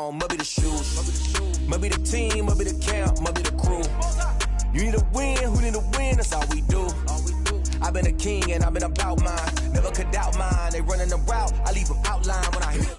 on, must be the shoes. Must be the team, must be the camp, must be the crew. You need a win, who need a win, that's all we do. I've been a king and I've been about mine. Never could doubt mine, they running the route, I leave them outline when I hit.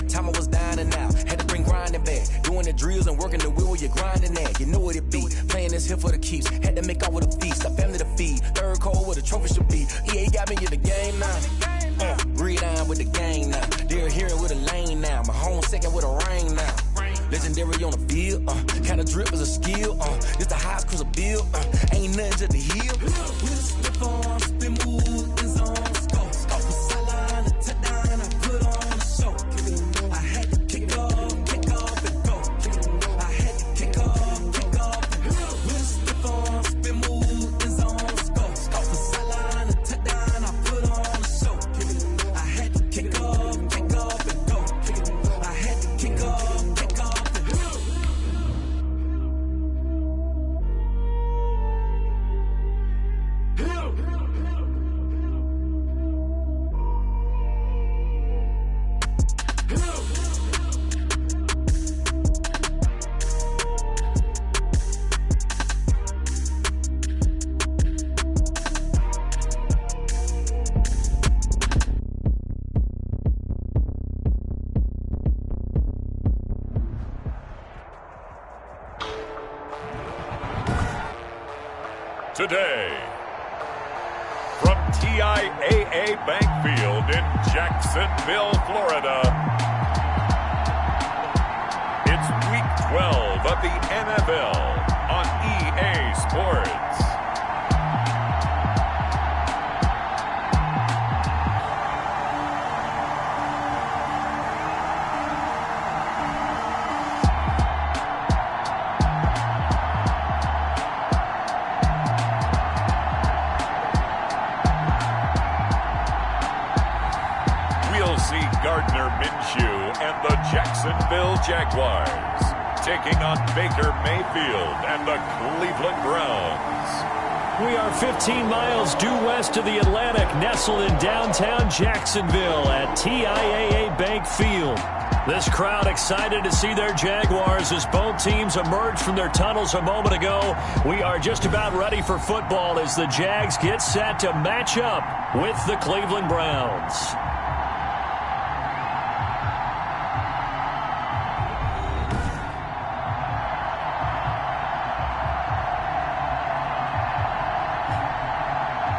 Time I was dying and out, had to bring grinding back. Doing the drills and working the wheel where you're grinding at. You know what it be, playing this here for the keeps. Had to make out with a feast, a family to feed. Third cold where the trophy should be. EA got me in the game now. Breed on with the gang now. They're hearing with a lane now. My home second with a rain now. Legendary on the field, kinda drip is a skill. This the highest cruiser bill, ain't nothing to the hill. We just slip on, spin move, in zone, scope. Off the sideline, a touchdown, I put on the show. I had to kick off and go. I had to kick off and go. We just slip on, spin move, in zone, scope. Off the sideline, a touchdown, I put on the show. I had to kick off and go. I had to kick off. Today, from TIAA Bank Field in Jacksonville, Florida, it's Week 12 of the NFL on EA Sports. And the Jacksonville Jaguars taking on Baker Mayfield and the Cleveland Browns. We are 15 miles due west of the Atlantic, nestled in downtown Jacksonville at TIAA Bank Field. This crowd excited to see their Jaguars as both teams emerged from their tunnels a moment ago. We are just about ready for football as the Jags get set to match up with the Cleveland Browns.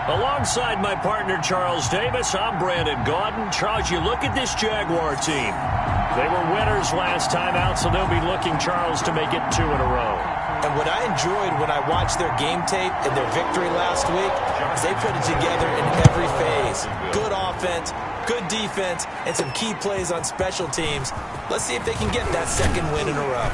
Alongside my partner, Charles Davis, I'm Brandon Gaudin. Charles, you look at this Jaguar team. They were winners last time out, so they'll be looking, Charles, to make it 2 in a row. And what I enjoyed when I watched their game tape and their victory last week is they put it together in every phase. Good offense, good defense, and some key plays on special teams. Let's see if they can get that second win in a row.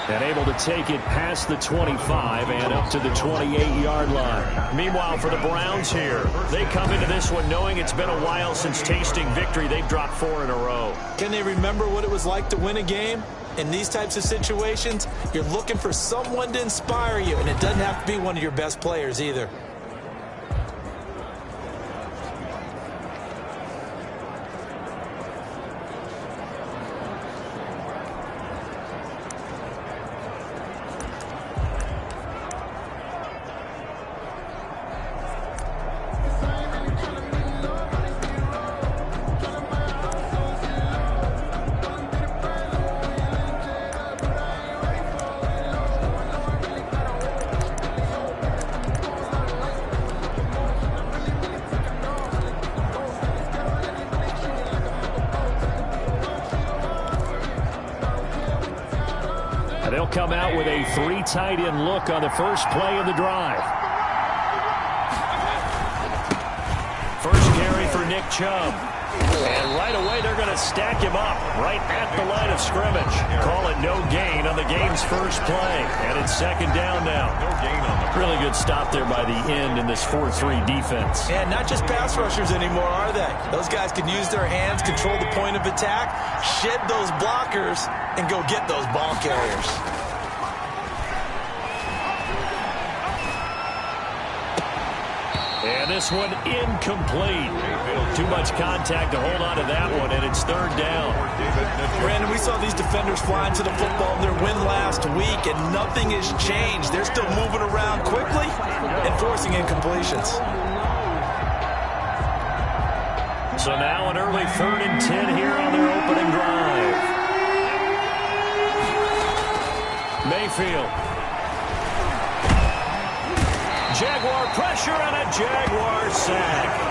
And able to take it past the 25 and up to the 28-yard line. Meanwhile, for the Browns here, they come into this one knowing it's been a while since tasting victory. They've dropped 4 in a row. Can they remember what it was like to win a game? In these types of situations, you're looking for someone to inspire you, and it doesn't have to be one of your best players either. They'll come out with a 3 tight end look on the first play of the drive. First carry for Nick Chubb. And right away, they're going to stack him up right at the line of scrimmage. Call it no gain on the the game's first play. And it's second down now. Really good stop there by the end in this 4-3 defense. And not just pass rushers anymore, are they? Those guys can use their hands, control the point of attack, shed those blockers, and go get those ball carriers. And this one incomplete. Too much contact to hold on to that one, and it's third down. Brandon, we saw these defenders flying to the football in their win last week, and nothing has changed. They're still moving around quickly and forcing incompletions. So now an early 3rd and 10 here on their opening drive. Mayfield. Jaguar pressure and a Jaguar sack.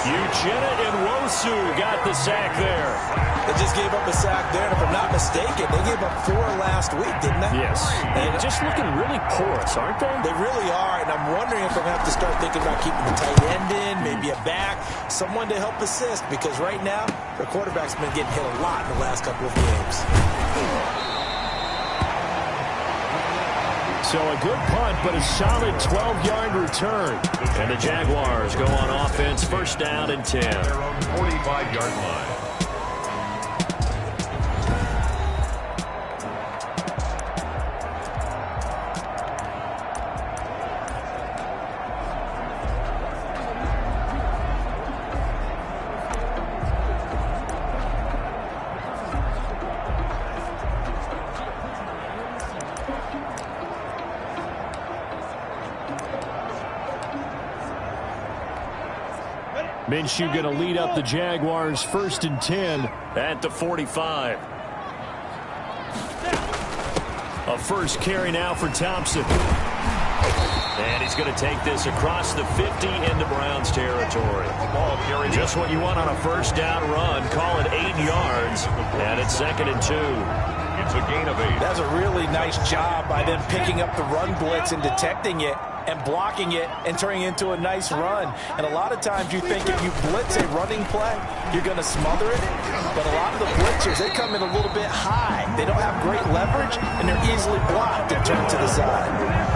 Uchenna and Wosu got the sack there. They just gave up a sack there, and if I'm not mistaken, they gave up 4 last week, didn't they? Yes. And just looking really porous, aren't they? They really are, and I'm wondering if I'm going to have to start thinking about keeping the tight end in, maybe a back, someone to help assist, because right now, their quarterback's been getting hit a lot in the last couple of games. So a good punt, but a solid 12-yard return. And the Jaguars go on offense, first down and 10. 45-yard line. Minshew going to lead up the Jaguars first and 10 at the 45. A first carry now for Thompson. And he's going to take this across the 50 into Browns territory. Just what you want on a first down run. Call it 8 yards. And it's 2nd and 2. It's a gain of 8. That's a really nice job by them picking up the run blitz and detecting it and blocking it and turning it into a nice run. And a lot of times you think if you blitz a running play, you're going to smother it. But a lot of the blitzers, they come in a little bit high. They don't have great leverage, and they're easily blocked and turned to the side.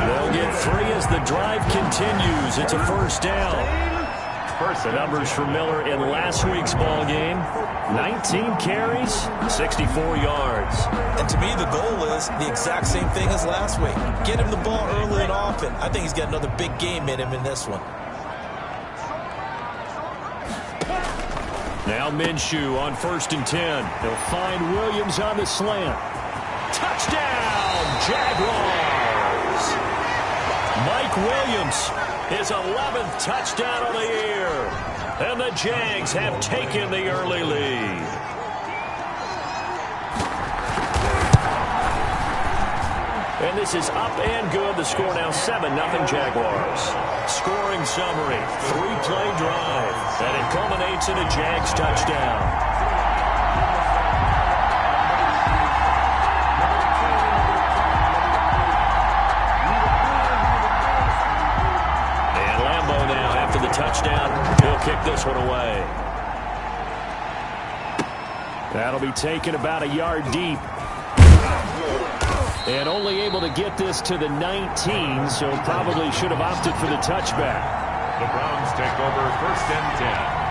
They'll get 3 as the drive continues. It's a first down. The numbers for Miller in last week's ball game: 19 carries, 64 yards. And to me, the goal is the exact same thing as last week. Get him the ball early and often. I think he's got another big game in him in this one. Now Minshew on first and 10. He'll find Williams on the slant. Touchdown, Jaguars! Mike Williams, his 11th touchdown of the year. And the Jags have taken the early lead. And this is up and good. The score now 7-0 Jaguars. Scoring summary, 3-play drive. And it culminates in a Jags touchdown. The touchdown, he'll kick this one away. That'll be taken about a yard deep. And only able to get this to the 19, so probably should have opted for the touchback. The Browns take over first and 10.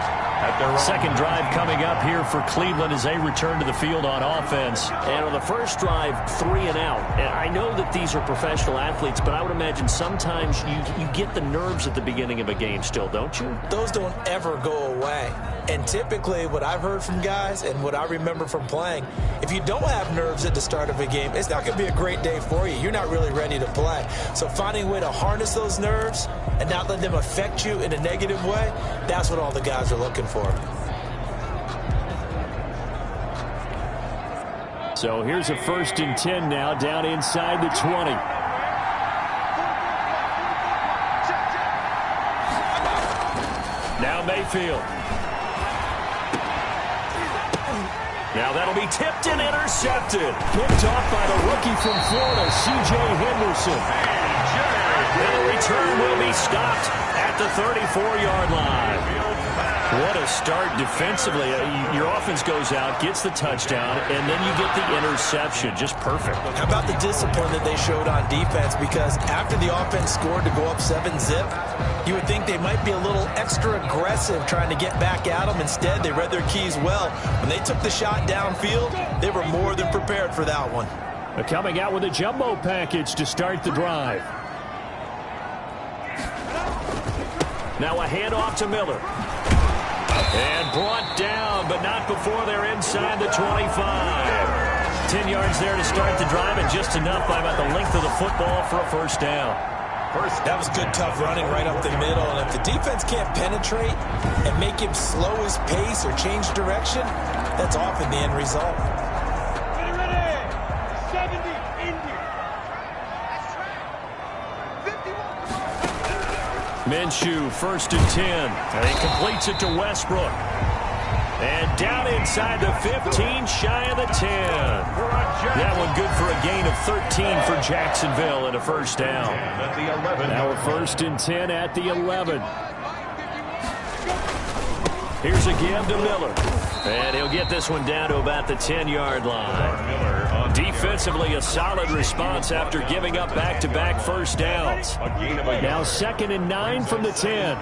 Second drive coming up here for Cleveland as they return to the field on offense. And on the first drive, 3 and out. And I know that these are professional athletes, but I would imagine sometimes you get the nerves at the beginning of a game still, don't you? Those don't ever go away. And typically what I've heard from guys and what I remember from playing, if you don't have nerves at the start of a game, it's not going to be a great day for you. You're not really ready to play. So finding a way to harness those nerves and not let them affect you in a negative way, that's what all the guys are looking for. So here's a first and 10 now down inside the 20. Now Mayfield. Now that'll be tipped and intercepted. Picked off by the rookie from Florida, C.J. Henderson. And the return will be stopped at the 34-yard line. What a start defensively. Your offense goes out, gets the touchdown, and then you get the interception. Just perfect. How about the discipline that they showed on defense? Because after the offense scored to go up 7-zip, you would think they might be a little extra aggressive trying to get back at them. Instead, they read their keys well. When they took the shot downfield, they were more than prepared for that one. Coming out with a jumbo package to start the drive. Now a handoff to Miller. And brought down, but not before they're inside the 25. 10 yards there to start the drive, and just enough by about the length of the football for a first down. That was good, tough running right up the middle. And if the defense can't penetrate and make him slow his pace or change direction, that's often the end result. Minshew, 1st and 10. And he completes it to Westbrook. And down inside the 15, shy of the 10. That one good for a gain of 13 for Jacksonville and a first down. Now a 1st and 10 at the 11. Here's a give to Miller. And he'll get this one down to about the 10-yard line. Defensively, a solid response after giving up back-to-back first downs. Now 2nd and 9 from the 10.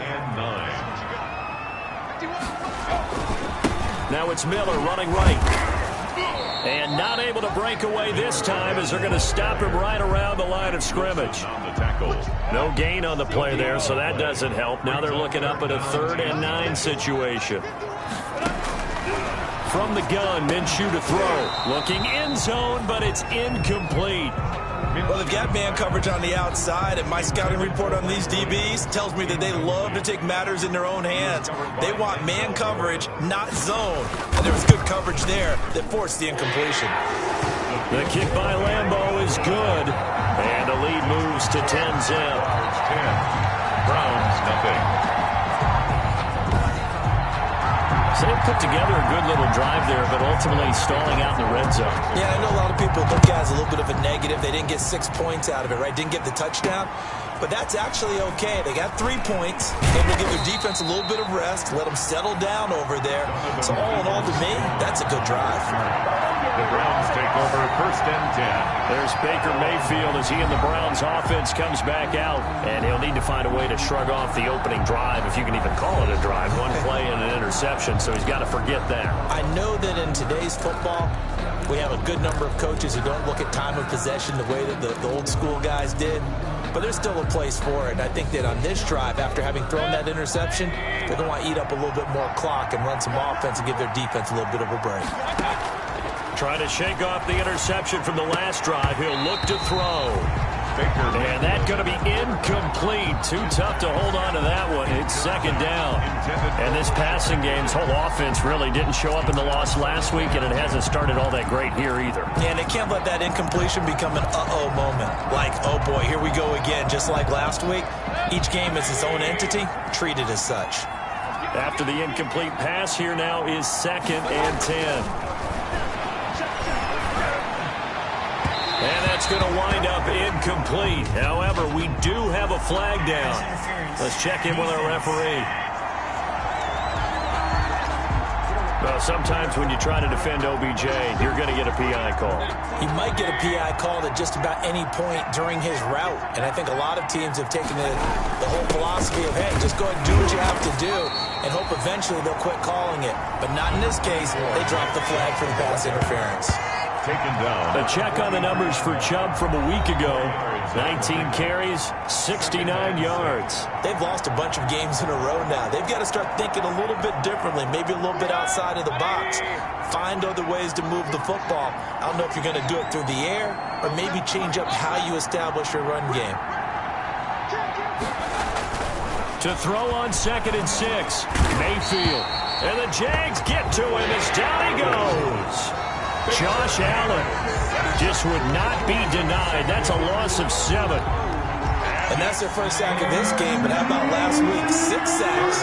Now it's Miller running right. And not able to break away this time as they're going to stop him right around the line of scrimmage. No gain on the play there, so that doesn't help. Now they're looking up at a 3rd and 9 situation. From the gun, Minshew to throw. Looking end zone, but it's incomplete. Well, they've got man coverage on the outside, and my scouting report on these DBs tells me that they love to take matters in their own hands. They want man coverage, not zone. And there was good coverage there that forced the incompletion. The kick by Lambeau is good. And the lead moves to 10-zip. Browns, nothing. So they put together a good little drive there, but ultimately stalling out in the red zone. Yeah, I know a lot of people look at it as a little bit of a negative. They didn't get 6 points out of it, right? Didn't get the touchdown. But that's actually okay. They got 3 points. Able to give their defense a little bit of rest, let them settle down over there. So all in all, to me, that's a good drive. The Browns take over 1st and 10. There's Baker Mayfield as he and the Browns offense comes back out. And he'll need to find a way to shrug off the opening drive, if you can even call it a drive. 1 play and an interception, so he's got to forget that. I know that in today's football, we have a good number of coaches who don't look at time of possession the way that the old school guys did. But there's still a place for it. And I think that on this drive, after having thrown that interception, they're going to want to eat up a little bit more clock and run some offense and give their defense a little bit of a break. Trying to shake off the interception from the last drive. He'll look to throw. And that's going to be incomplete. Too tough to hold on to that one. It's 2nd down. And this passing game's whole offense really didn't show up in the loss last week, and it hasn't started all that great here either. Yeah, and they can't let that incompletion become an uh-oh moment. Like, oh boy, here we go again, just like last week. Each game is its own entity, treated as such. After the incomplete pass, here now is 2nd and 10. And that's going to wind up incomplete. However, we do have a flag down. Let's check in with our referee. Well, sometimes when you try to defend OBJ, you're going to get a PI call. He might get a PI call at just about any point during his route. And I think a lot of teams have taken the whole philosophy of, hey, just go ahead and do what you have to do and hope eventually they'll quit calling it. But not in this case. They dropped the flag for the pass interference. Taken down. A check on the numbers for Chubb from a week ago. 19 carries, 69 yards. They've lost a bunch of games in a row now. They've got to start thinking a little bit differently, maybe a little bit outside of the box. Find other ways to move the football. I don't know if you're going to do it through the air or maybe change up how you establish your run game. To throw on 2nd and 6. Mayfield. And the Jags get to him as down he goes. Josh Allen just would not be denied. That's a loss of 7. And that's their first sack of this game. But how about last week? 6 sacks.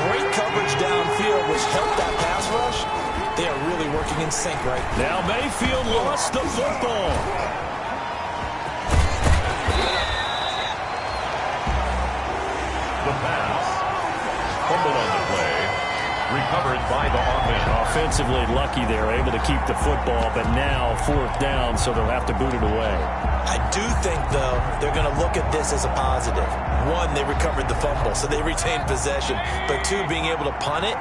Great coverage downfield, which helped that pass rush. They are really working in sync right now. Now Mayfield lost the football. The pass. Fumble on the play. recovered by the offense. Offensively lucky they're able to keep the football, but now 4th down, so they'll have to boot it away. I do think, though, they're going to look at this as a positive. 1, they recovered the fumble, so they retained possession. But 2, being able to punt it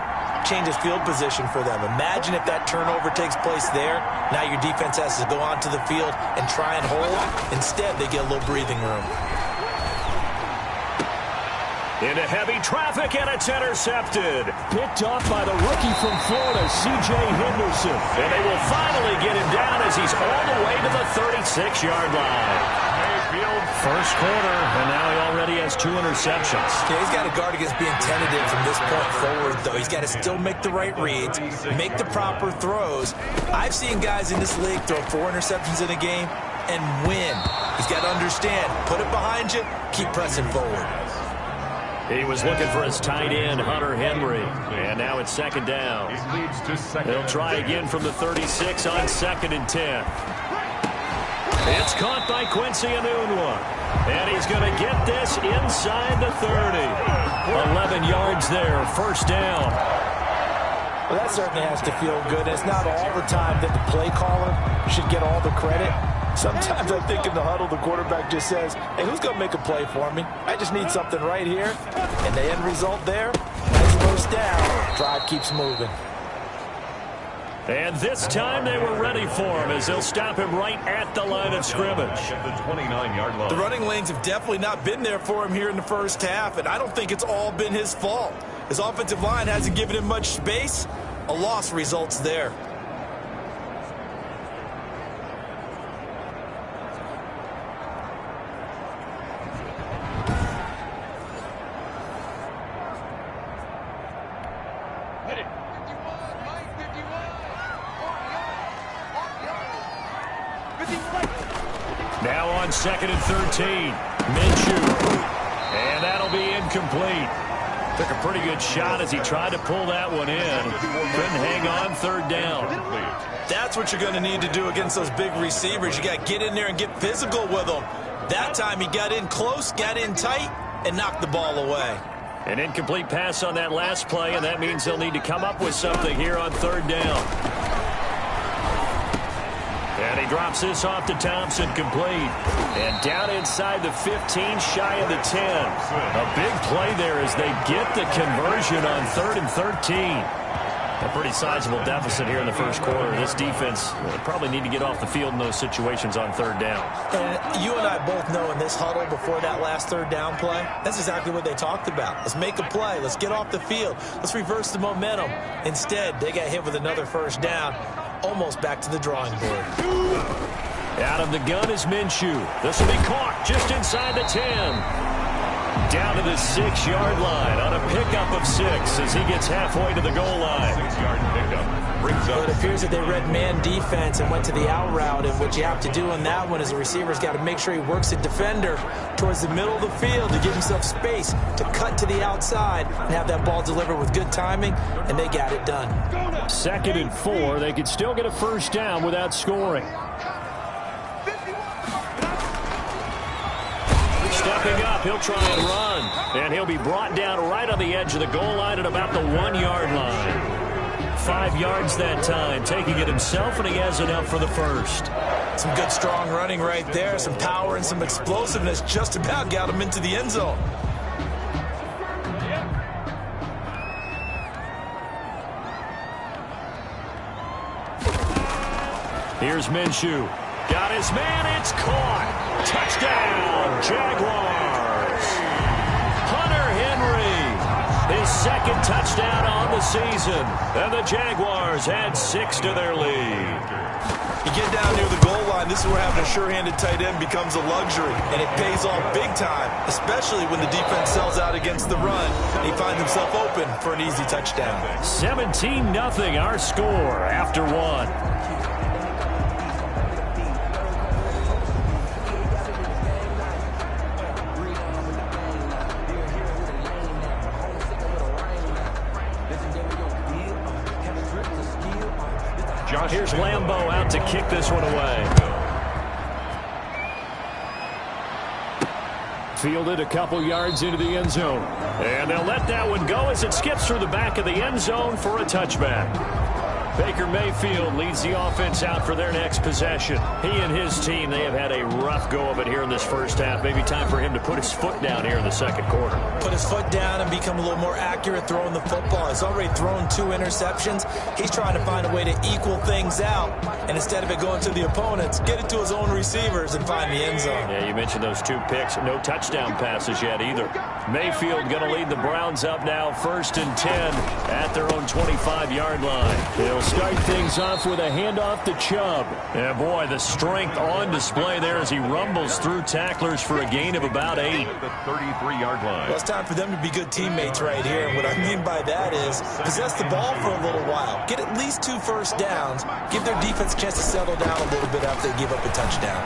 changes field position for them. Imagine if that turnover takes place there. Now your defense has to go onto the field and try and hold. Instead, they get a little breathing room. Into heavy traffic, and it's intercepted. Picked off by the rookie from Florida, C.J. Henderson. And they will finally get him down as he's all the way to the 36-yard line. First quarter, and now he already has 2 interceptions. Yeah, he's got to guard against being tentative from this point forward, though. He's got to still make the right reads, make the proper throws. I've seen guys in this league throw 4 interceptions in a game and win. He's got to understand, put it behind you, keep pressing forward. He was looking for his tight end, Hunter Henry. And now it's 2nd down. They'll try again from the 36 on 2nd and 10. It's caught by Quincy Enunwa. And he's going to get this inside the 30. 11 yards there, 1st down. Well, that certainly has to feel good. And it's not all the time that the play caller should get all the credit. Sometimes I think in the huddle, the quarterback just says, hey, who's going to make a play for me? I just need something right here. And the end result there, nice 1st down. Drive keeps moving. And this time they were ready for him as they'll stop him right at the line of scrimmage. At the 29-yard line. The running lanes have definitely not been there for him here in the first half, and I don't think it's all been his fault. His offensive line hasn't given him much space. A loss results there. Now on 2nd and 13, Minshew. And that'll be incomplete. Took a pretty good shot as he tried to pull that one in. Couldn't hang on, 3rd down. That's what you're going to need to do against those big receivers. You got to get in there and get physical with them. That time he got in close, got in tight, and knocked the ball away. An incomplete pass on that last play, and that means they'll need to come up with something here on 3rd down. And he drops this off to Thompson, complete. And down inside the 15, shy of the 10. A big play there as they get the conversion on 3rd and 13. A pretty sizable deficit here in the first quarter. This defense will probably need to get off the field in those situations on 3rd down. And you and I both know in this huddle before that last 3rd down play, that's exactly what they talked about. Let's make a play. Let's get off the field. Let's reverse the momentum. Instead, they got hit with another 1st down. Almost back to the drawing board. Out of the gun is Minshew. This will be caught just inside the 10. Down to the 6-yard line on a pickup of 6 as he gets halfway to the goal line. 6-yard pickup. Brings up. But it appears that they read man defense and went to the out route. And what you have to do in that one is the receiver's got to make sure he works the defender towards the middle of the field to give himself space to cut to the outside and have that ball delivered with good timing, and they got it done. 2nd and 4. They could still get a 1st down without scoring. Stepping up, he'll try and run. And he'll be brought down right on the edge of the goal line at about the 1-yard line. 5 yards that time, taking it himself, and he has enough for the 1st. Some good, strong running right there. Some power and some explosiveness just about got him into the end zone. Here's Minshew. Got his man, it's caught. Touchdown, Jaguars. Hunter Henry, his 2nd touchdown on the season. And the Jaguars add 6 to their lead. You get down near the goal line, this is where having a sure-handed tight end becomes a luxury. And it pays off big time, especially when the defense sells out against the run. And he finds himself open for an easy touchdown. 17-0 our score after 1. Here's Lambeau out to kick this one away. Fielded a couple yards into the end zone. And they'll let that one go as it skips through the back of the end zone for a touchback. Baker Mayfield leads the offense out for their next possession. He and his team, they have had a rough go of it here in this first half. Maybe time for him to put his foot down here in the second quarter. Put his foot down and become a little more accurate throwing the football. He's already thrown 2 interceptions. He's trying to find a way to equal things out. And instead of it going to the opponents, get it to his own receivers and find the end zone. Yeah, you mentioned those 2 picks. No touchdown passes yet either. Mayfield going to lead the Browns up now, 1st and 10 at their own 25-yard line. He'll start things off with a handoff to Chubb. And boy, the strength on display there as he rumbles through tacklers for a gain of about 8. The 33-yard line. Well, it's time for them to be good teammates right here. And what I mean by that is possess the ball for a little while. Get at least 2 first downs. Give their defense a chance to settle down a little bit after they give up a touchdown.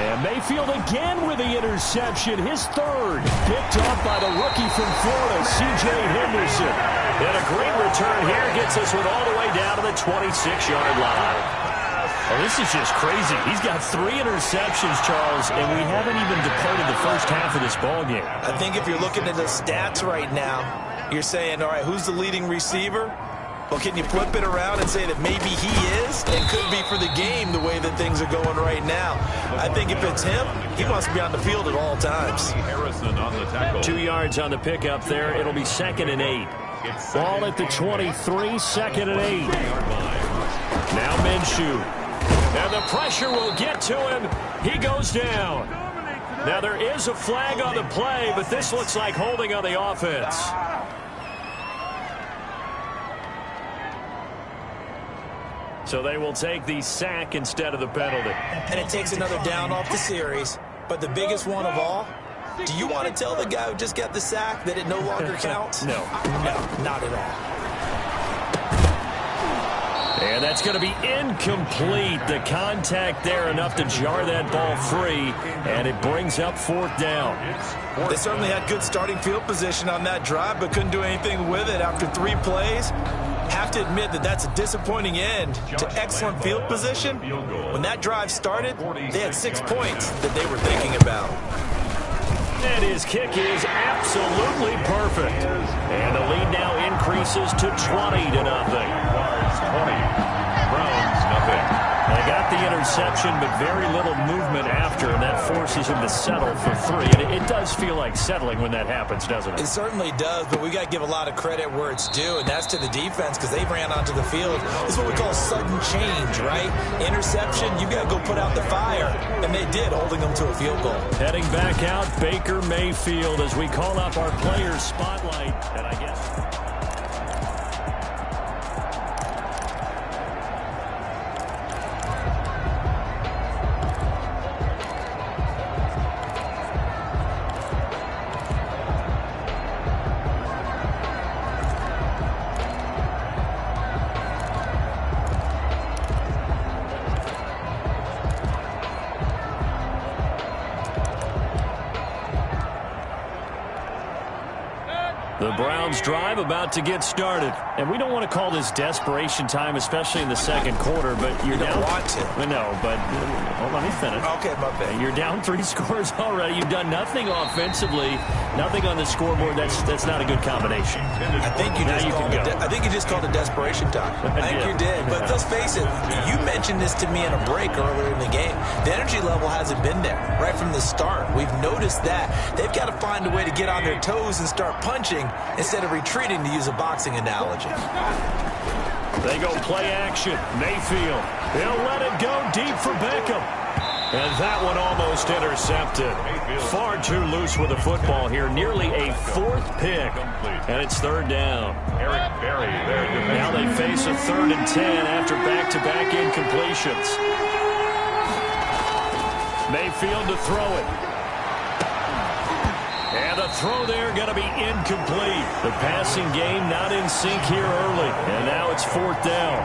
And Mayfield again with the interception, his 3rd. Picked off by the rookie from Florida, C.J. Henderson. And a great return here gets us all the way down to the 26-yard line. Oh, this is just crazy. He's got 3 interceptions, Charles, and we haven't even departed the first half of this ballgame. I think if you're looking at the stats right now, you're saying, all right, who's the leading receiver? Well, can you flip it around and say that maybe he is and could be for the game the way that things are going right now? I think if it's him, he wants to be on the field at all times. Harrison on the tackle. 2 yards on the pickup there. It'll be 2nd and 8. Ball at the 23, 2nd and 8. Now Minshew. And the pressure will get to him. He goes down. Now there is a flag on the play, but this looks like holding on the offense. So they will take the sack instead of the penalty. And it takes another down off the series. But the biggest one of all, do you want to tell the guy who just got the sack that it no longer counts? No. No, not at all. And that's going to be incomplete. The contact there enough to jar that ball free, and it brings up 4th down. They certainly had good starting field position on that drive, but couldn't do anything with it after 3 plays. Have to admit that that's a disappointing end to excellent field position. When that drive started, they had 6 points that they were thinking about. And his kick is absolutely perfect. And the lead now increases to 20-0. 20. Browns, nothing. They got the interception, but very little movement after, and that forces him to settle for 3. And it does feel like settling when that happens, doesn't it? It certainly does, but we got to give a lot of credit where it's due, and that's to the defense because they ran onto the field. This is what we call sudden change, right? Interception, you got to go put out the fire, and they did, holding them to a field goal. Heading back out, Baker Mayfield as we call up our players' spotlight, and I guess... The Browns drive about to get started. And we don't want to call this desperation time, especially in the second quarter, but you're down. You don't want to. No, but hold on, let me finish. Okay, my bad. You're down 3 scores already. You've done nothing offensively, nothing on the scoreboard. That's not a good combination. I think you just called it desperation time. I think you did. But let's face it, you mentioned this to me in a break earlier in the game. The energy level hasn't been there right from the start. We've noticed that. They've got to find a way to get on their toes and start punching instead of retreating, to use a boxing analogy. They go play action. Mayfield. He'll let it go deep for Beckham. And that one almost intercepted. Far too loose with the football here. Nearly a 4th pick. And it's 3rd down. Eric Berry there. Now they face a 3rd and 10 after back-to-back incompletions. Mayfield to throw it. And the throw there going to be incomplete. The passing game not in sync here early. And now it's 4th down.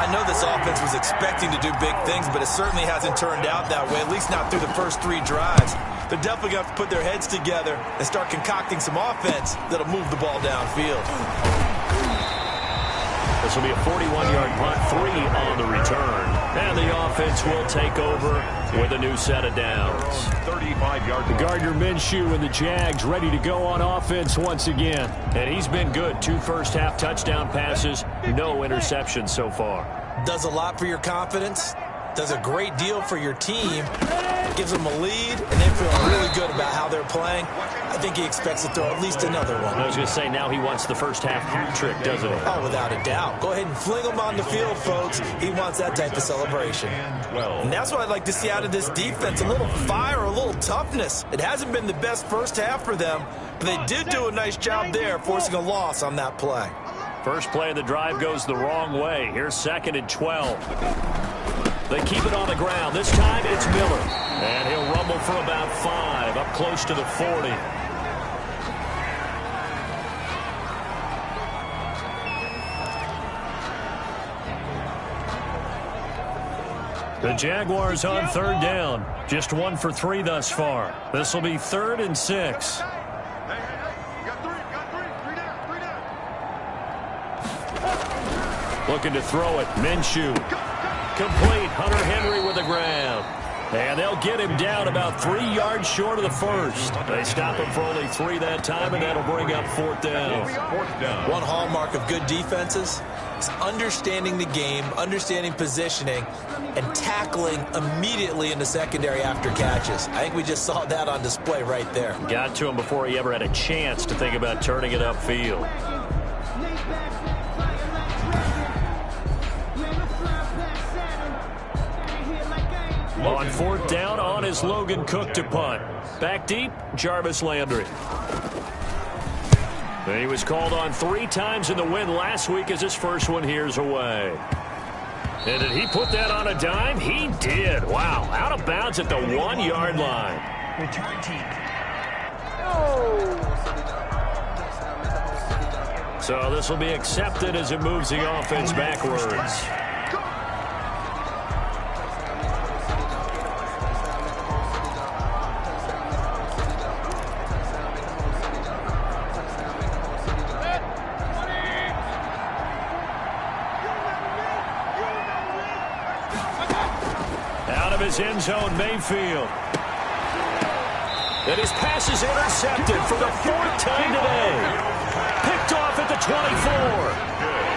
I know this offense was expecting to do big things, but it certainly hasn't turned out that way, at least not through the first 3 drives. They're definitely going to have to put their heads together and start concocting some offense that'll move the ball downfield. The This will be a 41-yard punt, 3 on the return. And the offense will take over with a new set of downs. 35-yard. Gardner Minshew and the Jags ready to go on offense once again. And he's been good. 2 first-half touchdown passes, no interceptions so far. Does a lot for your confidence. Does a great deal for your team. Gives them a lead, and they feel really good about how they're playing. I think he expects to throw at least another one. I was going to say, now he wants the first-half hat trick, doesn't he? Oh, without a doubt. Go ahead and fling him on the field, folks. He wants that type of celebration. And that's what I'd like to see out of this defense, a little fire, a little toughness. It hasn't been the best first half for them, but they did do a nice job there, forcing a loss on that play. First play of the drive goes the wrong way. Here's 2nd and 12. They keep it on the ground. This time it's Miller. And he'll rumble for about 5, up close to the 40. The Jaguars on 3rd down. Just 1 for 3 thus far. This will be 3rd and 6. Looking to throw it. Minshew. Complete. Hunter Henry with the ground. And they'll get him down about 3 yards short of the first. They stop him for only 3 that time, and that'll bring up 4th down. One hallmark of good defenses is understanding the game, understanding positioning, and tackling immediately in the secondary after catches. I think we just saw that on display right there. Got to him before he ever had a chance to think about turning it upfield. On 4th down, on is Logan Cook to punt. Back deep, Jarvis Landry. He was called on 3 times in the win last week as his first one here's away. And did he put that on a dime? He did. Wow, out of bounds at the 1-yard line. Return team. So this will be accepted as it moves the offense backwards. End zone, Mayfield. And his pass is intercepted for the 4th time today. Picked off at the 24.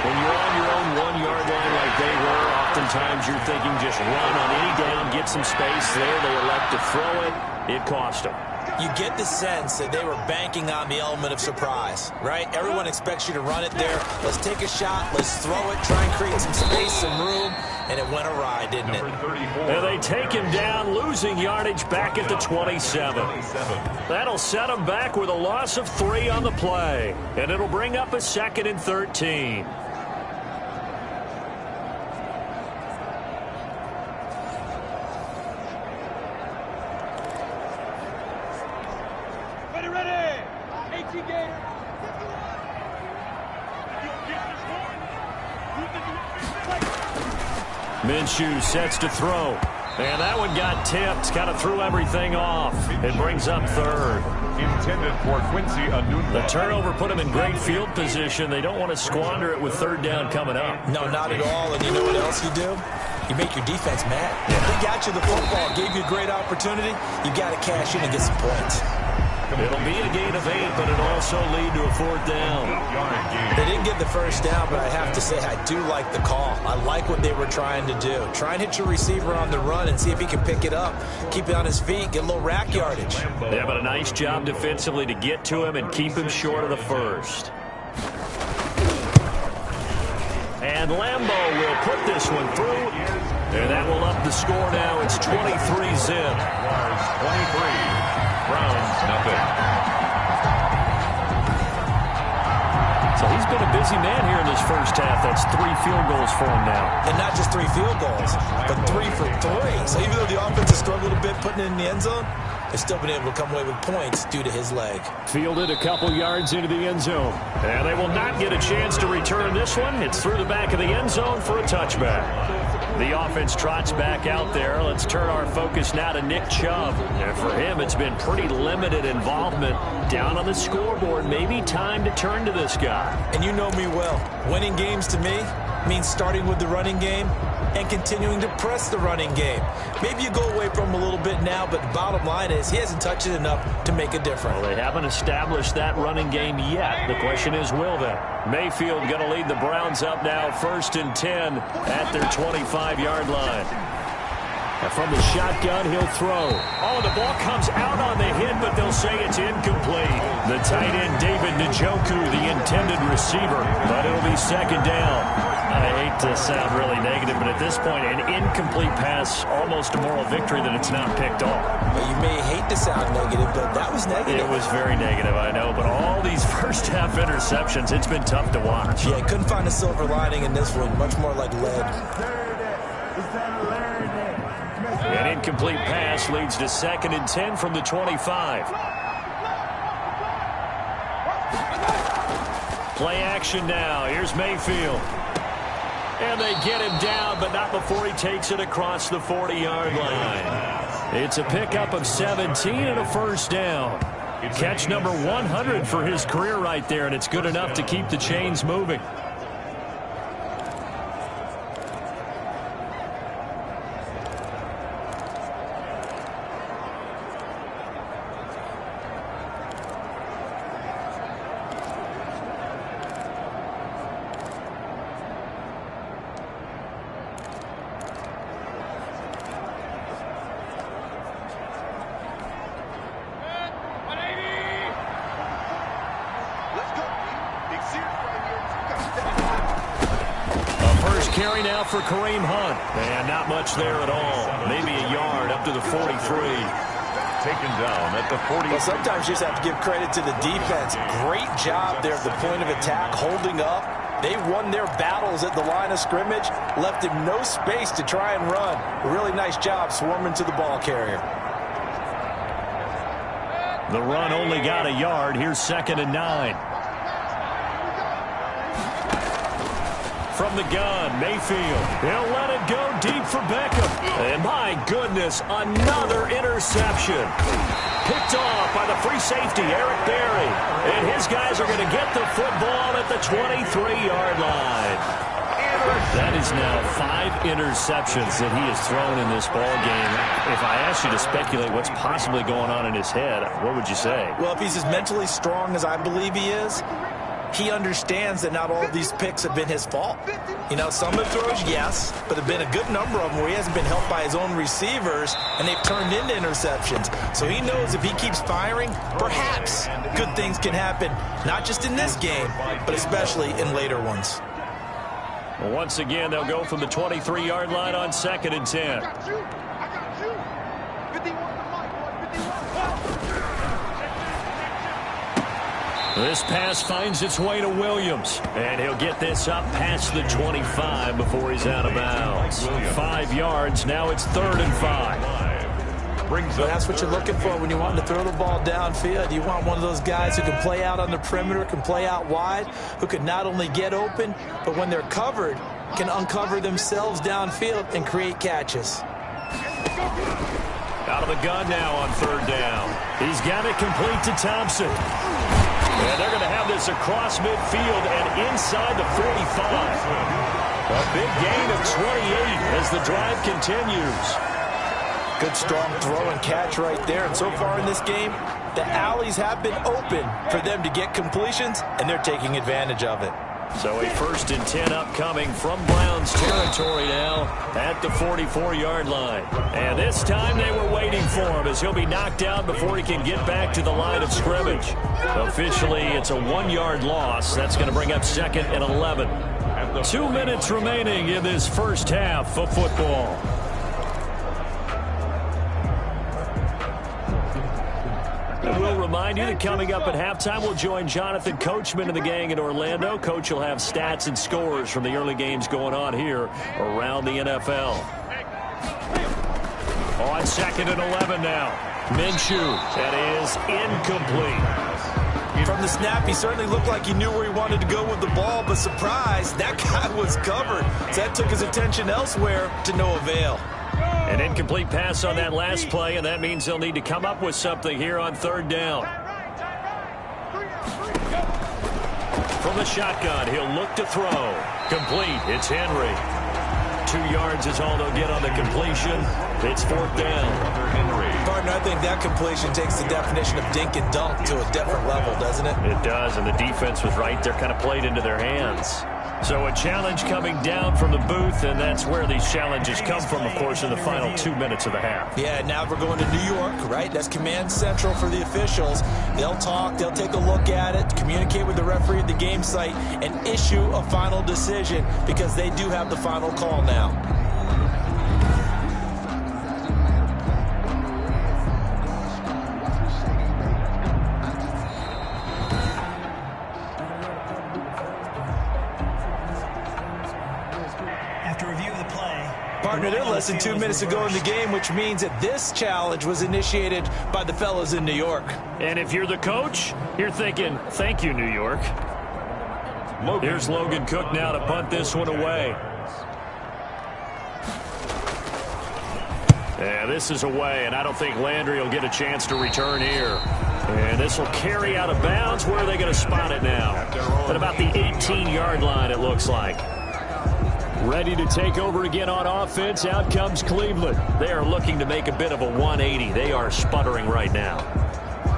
When you're on your own 1-yard line like they were, oftentimes you're thinking just run on any down, get some space there. They elect to throw it. It cost them. You get the sense that they were banking on the element of surprise, right? Everyone expects you to run it there. Let's take a shot. Let's throw it. Try and create some space, some room. And it went awry, didn't it? And they take him down, losing yardage back at the 27. That'll set him back with a loss of 3 on the play. And it'll bring up a 2nd and 13. Minshew sets to throw. And that one got tipped. Kind of threw everything off. It brings up 3rd. Intended for Quincy Anunwa. The turnover put them in great field position. They don't want to squander it with 3rd down coming up. No, not at all. And you know what else you do? You make your defense mad. Yeah. They got you the football, gave you a great opportunity. You got to cash in and get some points. It'll be a gain of 8, but it'll also lead to a 4th down. They didn't get the first down, but I have to say I do like the call. I like what they were trying to do. Try and hit your receiver on the run and see if he can pick it up. Keep it on his feet, get a little rack yardage. Yeah, but a nice job defensively to get to him and keep him short of the first. And Lambeau will put this one through. And that will up the score now. It's 23-zip. 23. Browns, nothing. So he's been a busy man here in this first half. That's 3 field goals for him now. And not just 3 field goals, but 3 for 3. So even though the offense has struggled a bit putting it in the end zone, they've still been able to come away with points due to his leg. Fielded a couple yards into the end zone. And they will not get a chance to return this one. It's through the back of the end zone for a touchback. The offense trots back out there. Let's turn our focus now to Nick Chubb. And for him, it's been pretty limited involvement down on the scoreboard. Maybe time to turn to this guy. And you know me well. Winning games to me means starting with the running game and continuing to press the running game. Maybe you go away from him a little bit now, but the bottom line is he hasn't touched it enough to make a difference. Well, they haven't established that running game yet. The question is, will they? Mayfield going to lead the Browns up now, 1st and 10 at their 25-yard line. And from the shotgun, he'll throw. Oh, the ball comes out on the hit, but they'll say it's incomplete. The tight end, David Njoku, the intended receiver, but it'll be 2nd down. I hate to sound really negative, but at this point, an incomplete pass, almost a moral victory that it's not picked off. Well, you may hate to sound negative, but that was negative. It was very negative, I know, but all these first-half interceptions, it's been tough to watch. Yeah, couldn't find a silver lining in this one, much more like lead. An incomplete pass leads to 2nd and 10 from the 25. Play action now. Here's Mayfield. And they get him down, but not before he takes it across the 40-yard line. It's a pickup of 17 and a 1st down. Catch number 100 for his career right there, and it's good enough to keep the chains moving. Carry now for Kareem Hunt. And not much there at all. Maybe a yard up to the 43. Taken down at the 40. Well, sometimes you just have to give credit to the defense. Great job there at the point of attack, holding up. They won their battles at the line of scrimmage, left him no space to try and run. A really nice job swarming to the ball carrier. The run only got a yard. Here's 2nd and 9. From the gun, Mayfield. He'll let it go deep for Beckham. And my goodness, another interception. Picked off by the free safety, Eric Berry. And his guys are going to get the football at the 23-yard line. That is now 5 interceptions that he has thrown in this ball game. If I asked you to speculate what's possibly going on in his head, what would you say? Well, if he's as mentally strong as I believe he is, he understands that not all of these picks have been his fault. You know, some of the throws, yes, but there have been a good number of them where he hasn't been helped by his own receivers, and they've turned into interceptions. So he knows if he keeps firing, perhaps good things can happen, not just in this game, but especially in later ones. Well, once again, they'll go from the 23-yard line on 2nd and 10. I got you. 51 to Mike, 51. This pass finds its way to Williams, and he'll get this up past the 25 before he's out of bounds. 5 yards, now it's 3rd and 5. So that's what you're looking for when you want to throw the ball downfield. You want one of those guys who can play out on the perimeter, can play out wide, who can not only get open, but when they're covered, can uncover themselves downfield and create catches. Out of the gun now on 3rd down. He's got it complete to Thompson. And they're going to have this across midfield and inside the 45. A big gain of 28 as the drive continues. Good strong throw and catch right there. And so far in this game, the alleys have been open for them to get completions, and they're taking advantage of it. So a 1st and 10 upcoming from Browns territory now at the 44-yard line. And this time they were waiting for him as he'll be knocked out before he can get back to the line of scrimmage. Officially, it's a 1-yard loss. That's going to bring up 2nd and 11. 2 minutes remaining in this first half of football. And we'll remind you that coming up at halftime, we'll join Jonathan Coachman and the gang in Orlando. Coach will have stats and scores from the early games going on here around the NFL. On 2nd and 11 now. Minshew, that is incomplete. From the snap, he certainly looked like he knew where he wanted to go with the ball, but surprise, that guy was covered. So that took his attention elsewhere to no avail. An incomplete pass on that last play, and that means they'll need to come up with something here on third down. From the shotgun, he'll look to throw. Complete. It's Henry. 2 yards is all they'll get on the completion. It's fourth down. Partner, I think that completion takes the definition of dink and dunk to a different level, doesn't it? It does, and the defense was right there, kind of played into their hands. So a challenge coming down from the booth, and that's where these challenges come from, of course, in the final 2 minutes of the half. Yeah, now we're going to New York, right? That's command central for the officials. They'll talk, they'll take a look at it, communicate with the referee at the game site, and issue a final decision because they do have the final call now. Partner, they're less than 2 minutes to go in the game, which means that this challenge was initiated by the fellas in New York. And if you're the coach, you're thinking, thank you, New York. Here's Logan Cook now to punt this one away. Yeah, this is away, and I don't think Landry will get a chance to return here. And this will carry out of bounds. Where are they going to spot it now? At about the 18-yard line, it looks like. Ready to take over again on offense. Out comes Cleveland. They are looking to make a bit of a 180. They are sputtering right now.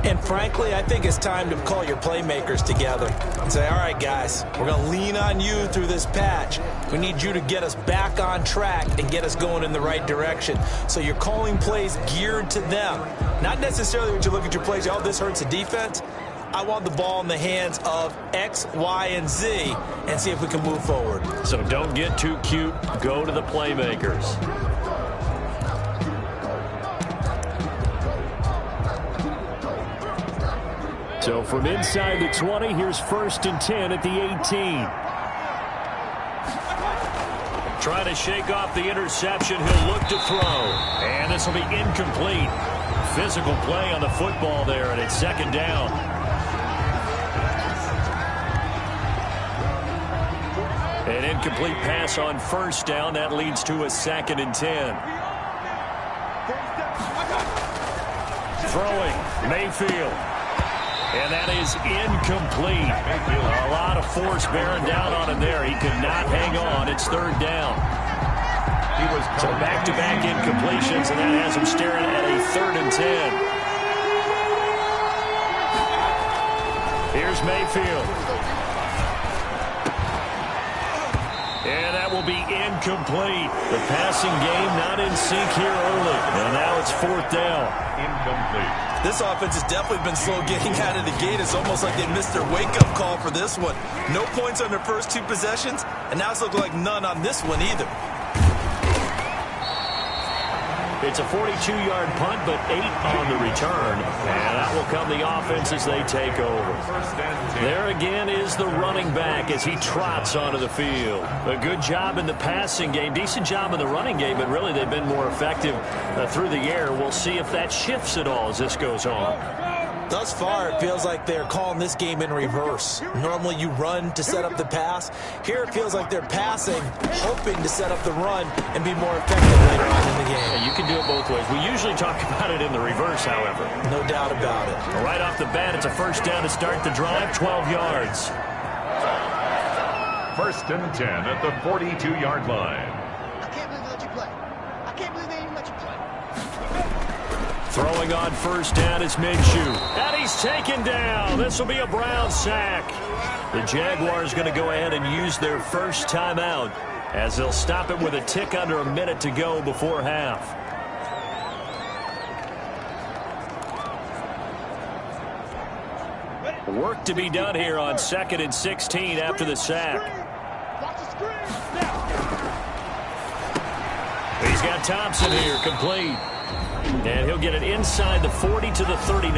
And frankly, I think it's time to call your playmakers together and say, all right, guys, we're going to lean on you through this patch. We need you to get us back on track and get us going in the right direction. So you're calling plays geared to them. Not necessarily when you look at your plays, oh, this hurts the defense. I want the ball in the hands of X, Y, and Z and see if we can move forward. So don't get too cute. Go to the playmakers. So from inside the 20, here's 1st and 10 at the 18. Trying to shake off the interception. He'll look to throw. And this will be incomplete. Physical play on the football there, and it's 2nd down. An incomplete pass on 1st down. That leads to a 2nd and 10. Throwing, Mayfield. And that is incomplete. A lot of force bearing down on him there. He could not hang on. It's 3rd down. So back-to-back incompletions, and that has him staring at a 3rd and 10. Here's Mayfield. And that will be incomplete. The passing game not in sync here early. And now it's 4th down. Incomplete. This offense has definitely been slow getting out of the gate. It's almost like they missed their wake-up call for this one. No points on their first 2 possessions, and now it's looking like none on this one either. It's a 42-yard punt, but 8 on the return. And that will come the offense as they take over. There again is the running back as he trots onto the field. A good job in the passing game. Decent job in the running game, but really they've been more effective through the air. We'll see if that shifts at all as this goes on. Thus far, it feels like they're calling this game in reverse. Normally you run to set up the pass. Here it feels like they're passing, hoping to set up the run and be more effective later on in the game. Yeah, you can do it both ways. We usually talk about it in the reverse, however. No doubt about it. Right off the bat, it's a 1st down to start the drive, 12 yards. 1st and 10 at the 42-yard line. I can't believe they let you play. I can't believe they even let you play. Throwing on 1st down is Minshew. And he's taken down. This will be a Brown sack. The Jaguars going to go ahead and use their first timeout as they'll stop it with a tick under a minute to go before half. Work to be done here on 2nd and 16 after the sack. Watch the screen. Now. He's got Thompson here, complete. And he'll get it inside the 40 to the 39.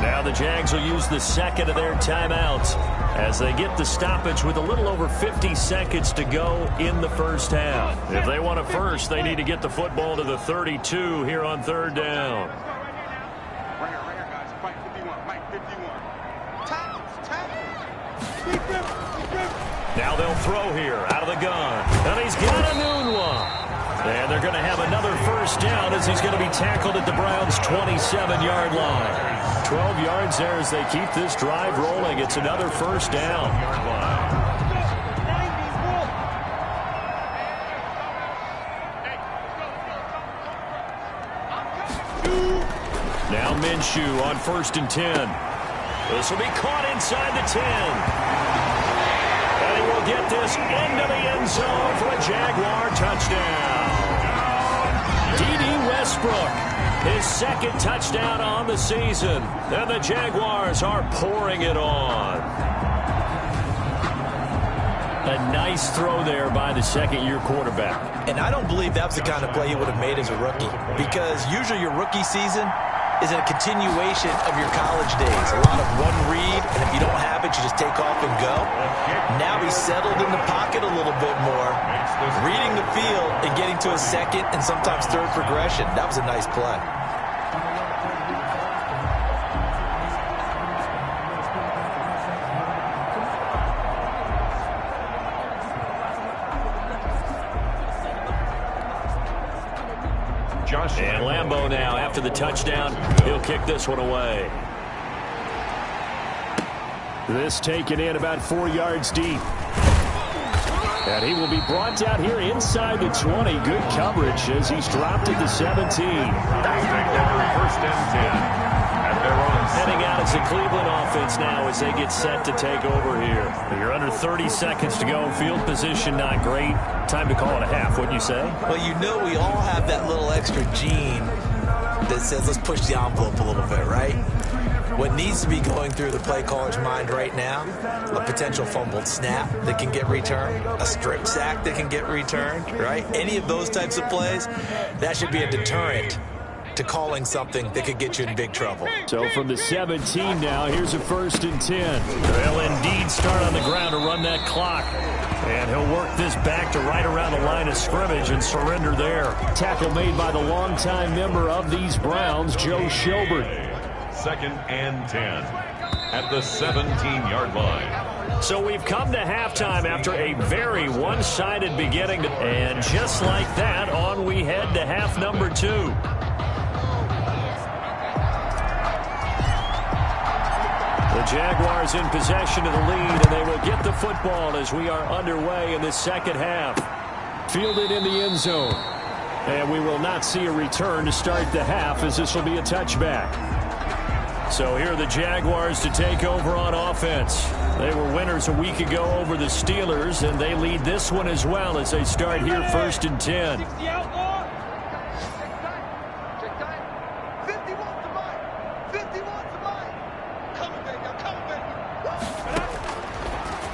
Now the Jags will use the 2nd of their timeouts as they get the stoppage with a little over 50 seconds to go in the first half. If they want it first, they need to get the football to the 32 here on 3rd down. Right here, guys. Fight 51. Fight 51. Now they'll throw here out of the gun. And he's got a noon one. And they're going to have another first down as he's going to be tackled at the Browns' 27-yard line. 12 yards there as they keep this drive rolling. It's another first down. Now Minshew on 1st and 10. This will be caught inside the 10. And he will get this into the end zone for a Jaguar touchdown. D.D. Westbrook, his second touchdown on the season. And the Jaguars are pouring it on. A nice throw there by the second-year quarterback. And I don't believe that was the kind of play he would have made as a rookie, because usually your rookie season is a continuation of your college days. A lot of one read, and if you don't have it, you just take off and go. Now he's settled in the pocket a little bit more, reading the field and getting to a second and sometimes third progression. That was a nice play. And Lambeau now, after the touchdown, he'll kick this one away. This taken in about 4 yards deep. And he will be brought down here inside the 20. Good coverage as he's dropped at the 17. First and 10. Heading out as the Cleveland offense now as they get set to take over here. You're under 30 seconds to go. Field position not great. Time to call it a half, wouldn't you say? Well, you know we all have that little extra gene that says let's push the envelope a little bit, right? What needs to be going through the play caller's mind right now, a potential fumbled snap that can get returned, a strip sack that can get returned, right? Any of those types of plays, that should be a deterrent to calling something that could get you in big trouble. So from the 17 now, here's a 1st and 10. They'll indeed start on the ground to run that clock. And he'll work this back to right around the line of scrimmage and surrender there. Tackle made by the longtime member of these Browns, Joe Schobert. 2nd and 10 at the 17-yard line. So we've come to halftime after a very one-sided beginning. And just like that, on we head to half number 2. The Jaguars in possession of the lead, and they will get the football as we are underway in the second half. Fielded in the end zone. And we will not see a return to start the half, as this will be a touchback. So here are the Jaguars to take over on offense. They were winners a week ago over the Steelers, and they lead this one as well as they start here 1st and 10.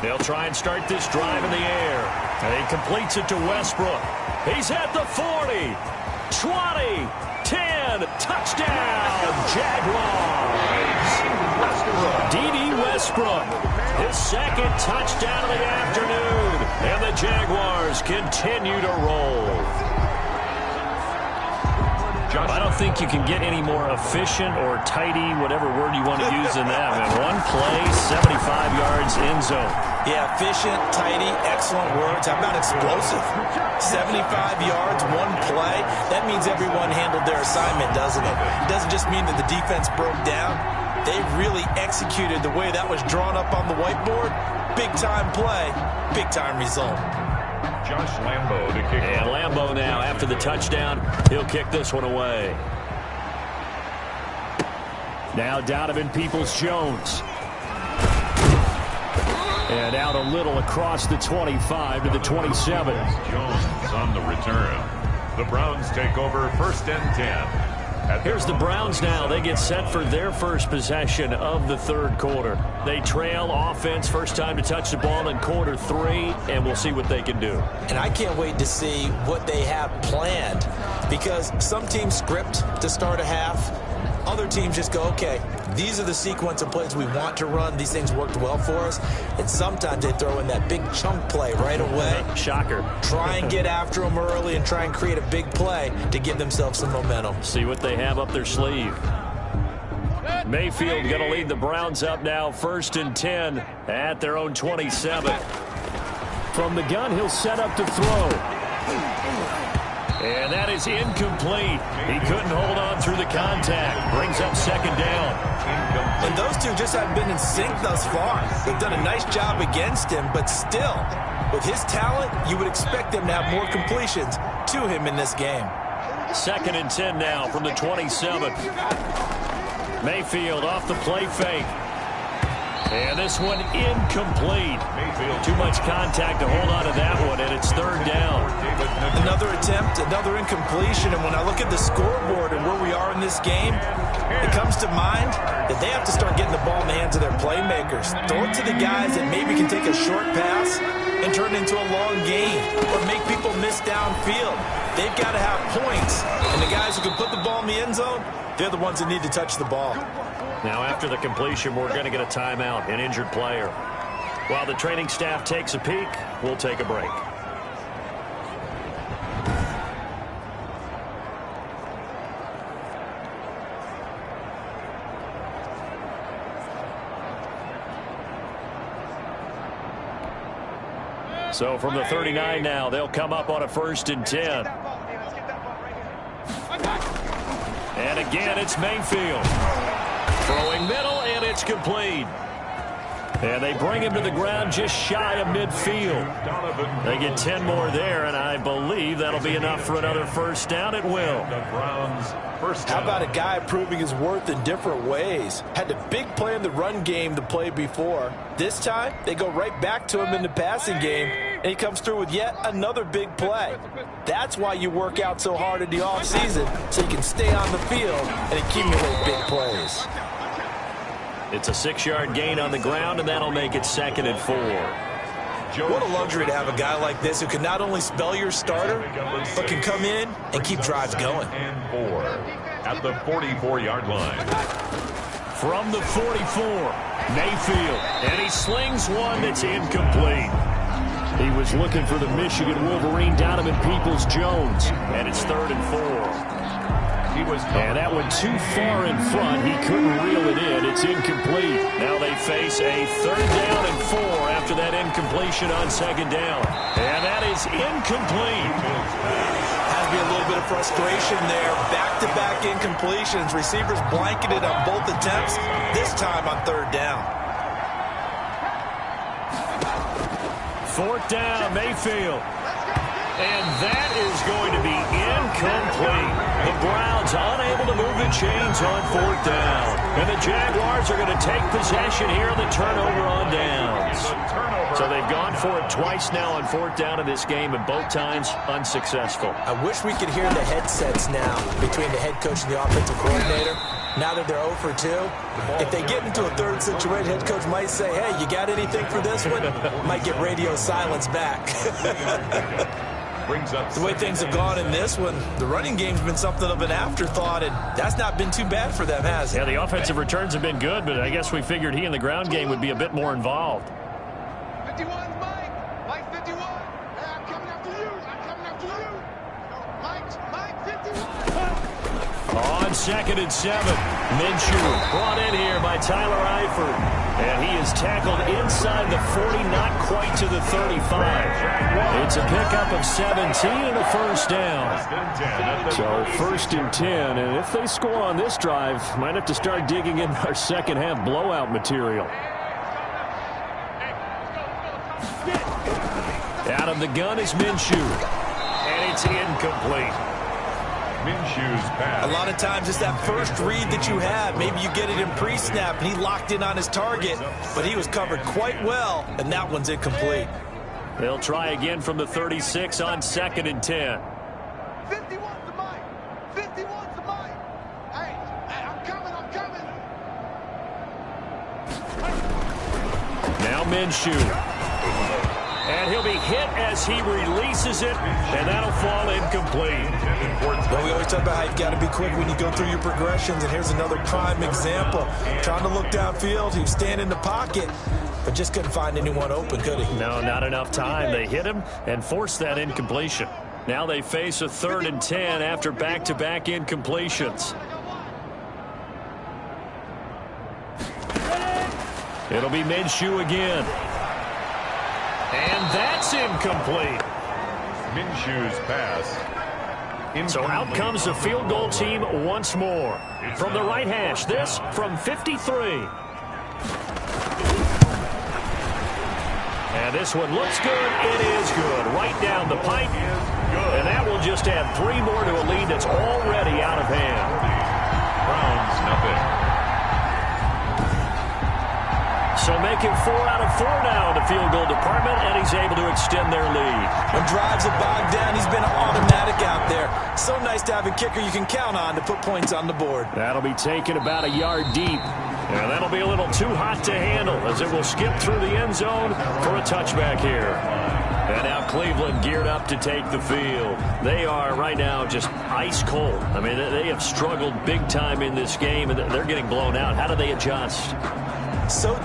They'll try and start this drive in the air. And he completes it to Westbrook. He's at the 40, 20, 10, touchdown, Jaguars. D.D. Westbrook, his second touchdown of the afternoon. And the Jaguars continue to roll. I don't think you can get any more efficient or tidy, whatever word you want to use in that. And one play, 75 yards in zone. Yeah, efficient, tidy, excellent words. How about explosive? 75 yards, one play. That means everyone handled their assignment, doesn't it? It doesn't just mean that the defense broke down. They really executed the way that was drawn up on the whiteboard. Big-time play, big-time result. Josh Lambeau to kick. And Lambeau now, after the touchdown, he'll kick this one away. Now Donovan Peoples-Jones. And out a little across the 25 to the 27. Jones on the return. The Browns take over 1st and 10. Here's the Browns now. They get set for their first possession of the third quarter. They trail offense, first time to touch the ball in quarter 3, and we'll see what they can do. And I can't wait to see what they have planned, because some teams script to start a half. Other teams just go, okay, these are the sequence of plays we want to run. These things worked well for us. And sometimes they throw in that big chunk play right away. Shocker. Try and get after them early and try and create a big play to give themselves some momentum. See what they have up their sleeve. Mayfield going to lead the Browns up now, 1st and 10 at their own 27. From the gun, he'll set up to throw. And that is incomplete. He couldn't hold on through the contact. Brings up second down. And those two just haven't been in sync thus far. They've done a nice job against him, but still, with his talent, you would expect them to have more completions to him in this game. 2nd and 10 now from the 27. Mayfield off the play fake. And this one incomplete. Too much contact to hold on to that one, and it's 3rd down. Another attempt, another incompletion, and when I look at the scoreboard and where we are in this game, it comes to mind that they have to start getting the ball in the hands of their playmakers. Throw it to the guys that maybe can take a short pass and turn it into a long gain or make people miss downfield. They've got to have points, and the guys who can put the ball in the end zone, they're the ones that need to touch the ball. Now after the completion, we're going to get a timeout, an injured player. While the training staff takes a peek, we'll take a break. So from the 39 now, they'll come up on a 1st and 10. And again, it's Mayfield. Throwing middle, and it's complete. And they bring him to the ground just shy of midfield. They get 10 more there, and I believe that'll be enough for another 1st down. It will. How about a guy proving his worth in different ways? Had a big play in the run game to play before. This time, they go right back to him in the passing game, and he comes through with yet another big play. That's why you work out so hard in the offseason, so you can stay on the field and accumulate big plays. It's a 6-yard gain on the ground, and that'll make it 2nd and 4. What a luxury to have a guy like this who can not only spell your starter, but can come in and keep drives going. And 4 at the 44-yard line. From the 44, Mayfield, and he slings one that's incomplete. He was looking for the Michigan Wolverine, Donovan Peoples-Jones, and it's 3rd and 4. And that one too far in front. He couldn't reel it in. It's incomplete. Now they face a 3rd down and 4 after that incompletion on 2nd down. And that is incomplete. Has to be a little bit of frustration there. Back-to-back incompletions. Receivers blanketed on both attempts, this time on 3rd down. 4th down, Mayfield. And that is going to be incomplete. The Browns unable to move the chains on 4th down. And the Jaguars are going to take possession here on the turnover on downs. So they've gone for it twice now on 4th down in this game, and both times unsuccessful. I wish we could hear the headsets now between the head coach and the offensive coordinator. Now that they're 0 for 2, if they get into a 3rd situation, head coach might say, hey, you got anything for this one? Might get radio silence back. The way things have gone in this one, the running game's been something of an afterthought, and that's not been too bad for them, has it? Yeah, the offensive returns have been good, but I guess we figured he in the ground game would be a bit more involved. 51, Mike. Mike 51. I'm coming after you. I'm coming after you. Mike 51. On 2nd and 7, Minshew brought in here by Tyler Eifert. And he is tackled inside the 40, not quite to the 35. It's a pickup of 17 and a 1st down. So 1st and 10, and if they score on this drive, might have to start digging in our second half blowout material. Out of the gun is Minshew, and it's incomplete. Minshew's pass. A lot of times it's that first read that you have. Maybe you get it in pre-snap, and he locked in on his target, but he was covered quite well, and that one's incomplete. They'll try again from the 36 on 2nd and 10. 51 to Mike. 51 to Mike. Hey, I'm coming. Now Minshew. And he'll be hit as he releases it, and that'll fall incomplete. Well, we always talk about how you've got to be quick when you go through your progressions, and here's another prime example. Trying to look downfield, he was standing in the pocket, but just couldn't find anyone open, could he? No, not enough time. They hit him and forced that incompletion. Now they face a 3rd and 10 after back-to-back incompletions. It'll be Minshew again. And that's incomplete. Minshew's pass. So out comes the field goal team once more. From the right hash, this from 53. And this one looks good. It is good. Right down the pipe. And that will just add 3 more to a lead that's already out of hand. Browns nothing. So making 4 out of 4 now in the field goal department, and he's able to extend their lead. When drives are bogged down, he's been an automatic out there. So nice to have a kicker you can count on to put points on the board. That'll be taken about a yard deep. And that'll be a little too hot to handle as it will skip through the end zone for a touchback here. And now Cleveland geared up to take the field. They are right now just ice cold. I mean, they have struggled big time in this game, and they're getting blown out. How do they adjust? So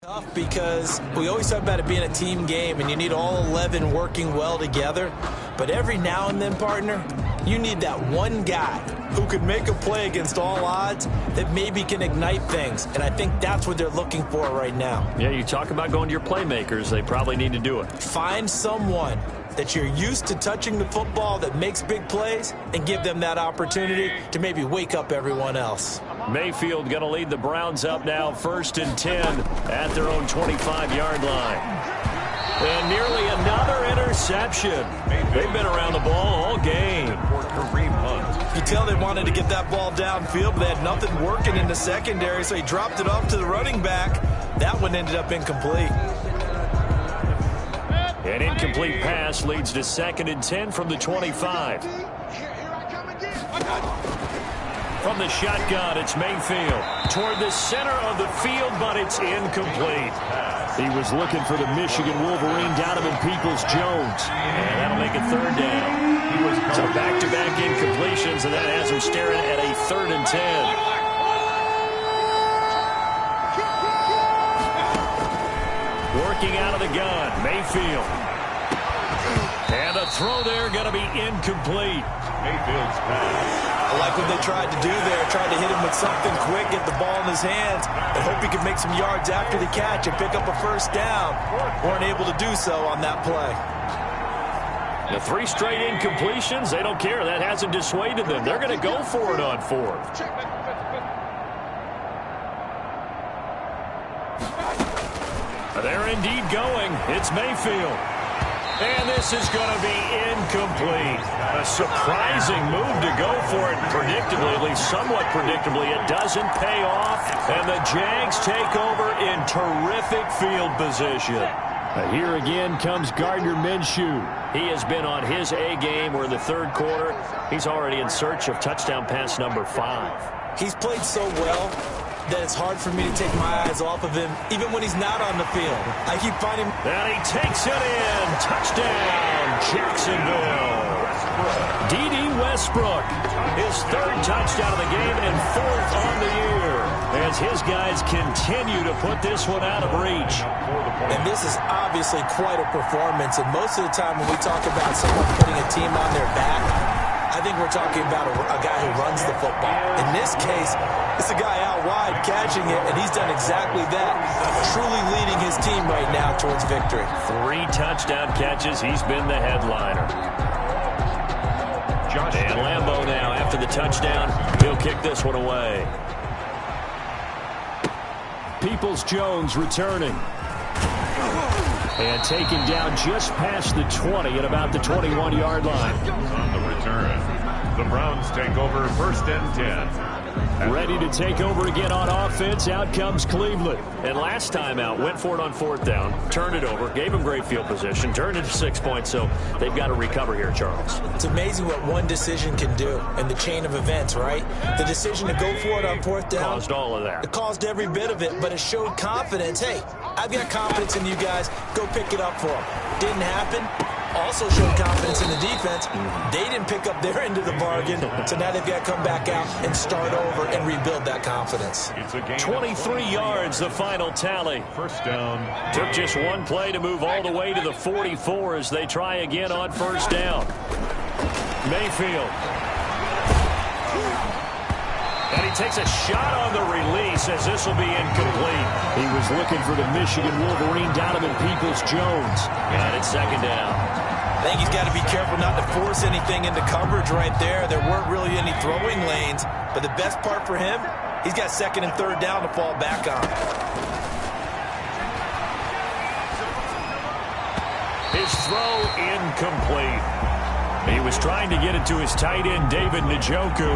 Tough because we always talk about it being a team game and you need all 11 working well together. But every now and then, partner, you need that one guy who could make a play against all odds that maybe can ignite things. And I think that's what they're looking for right now. Yeah, you talk about going to your playmakers. They probably need to do it. Find someone that you're used to touching the football that makes big plays and give them that opportunity to maybe wake up everyone else. Mayfield going to lead the Browns up now, 1st and 10 at their own 25-yard line. And nearly another interception. They've been around the ball all game. You tell they wanted to get that ball downfield, but they had nothing working in the secondary, so he dropped it off to the running back. That one ended up incomplete. An incomplete pass leads to 2nd and 10 from the 25. From the shotgun, it's Mayfield toward the center of the field, but it's incomplete. He was looking for the Michigan Wolverine, Donovan Peoples-Jones, and that'll make it 3rd down. So back-to-back incompletions, and that has him staring at a 3rd and 10. Working out of the gun, Mayfield. And the throw there going to be incomplete. Mayfield's pass. I like what they tried to do there, tried to hit him with something quick, get the ball in his hands, and hope he could make some yards after the catch and pick up a 1st down. Weren't able to do so on that play. The 3 straight incompletions, they don't care. That hasn't dissuaded them. They're going to go for it on 4th. They're indeed going. It's Mayfield. And this is going to be incomplete. A surprising move to go for it predictably, at least somewhat predictably. It doesn't pay off, and the Jags take over in terrific field position. Here again comes Gardner Minshew. He has been on his A game. We're in the 3rd quarter. He's already in search of touchdown pass number 5. He's played so well that it's hard for me to take my eyes off of him, even when he's not on the field. I keep finding... And he takes it in. Touchdown, Jacksonville. D.D. Westbrook, his 3rd touchdown of the game and 4th on the year, as his guys continue to put this one out of reach. And this is obviously quite a performance, and most of the time when we talk about someone putting a team on their back, I think we're talking about a guy who runs the football. In this case, it's a guy out wide catching it, and he's done exactly that, truly leading his team right now towards victory. 3 touchdown catches. He's been the headliner. And Lambeau now, after the touchdown, he'll kick this one away. Peoples-Jones returning. And taken down just past the 20 at about the 21-yard line. On the return, the Browns take over 1st and 10. Ready to take over again on offense. Out comes Cleveland. And last time out, went for it on 4th down, turned it over, gave him great field position, turned it to 6 points, so they've got to recover here, Charles. It's amazing what one decision can do in the chain of events, right? The decision to go for it on 4th down. Caused all of that. It caused every bit of it, but it showed confidence. Hey, I've got confidence in you guys. Go pick it up for them. Didn't happen. Also showed confidence in the defense. They didn't pick up their end of the bargain, so now they've got to come back out and start over and rebuild that confidence. 23 yards, the final tally. 1st down. Took just one play to move all the way to the 44 as they try again on 1st down. Mayfield. And he takes a shot on the release as this will be incomplete. He was looking for the Michigan Wolverine, Donovan Peoples-Jones. And it's 2nd down. I think he's got to be careful not to force anything into coverage right there. There weren't really any throwing lanes. But the best part for him, he's got 2nd and 3rd down to fall back on. His throw incomplete. He was trying to get it to his tight end, David Njoku,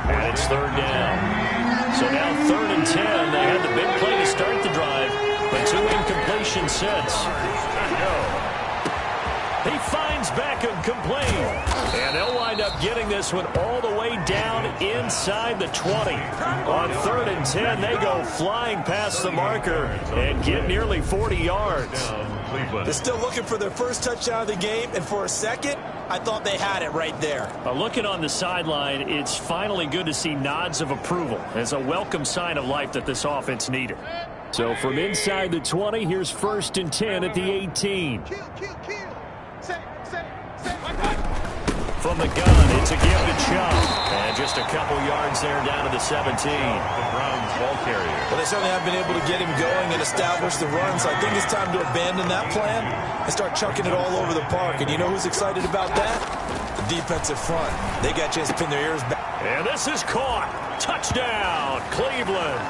and it's 3rd down. So now 3rd and 10. They had the big play to start the drive, but 2 incompletions since. He finds Beckham complete, and they'll wind up getting this one all the way down inside the 20. On 3rd and 10, they go flying past the marker and get nearly 40 yards. They're still looking for their 1st touchdown of the game, and for a second, I thought they had it right there. Looking on the sideline, it's finally good to see nods of approval. It's a welcome sign of life that this offense needed. So from inside the 20, here's 1st and 10 at the 18. Kill. Set. From the gun, it's a give to Chubb. And just a couple yards there down to the 17. The Browns ball carrier. Well, they certainly have been able to get him going and establish the run, so I think it's time to abandon that plan and start chucking it all over the park. And you know who's excited about that? The defensive front. They got a chance to pin their ears back. And this is caught. Touchdown, Cleveland.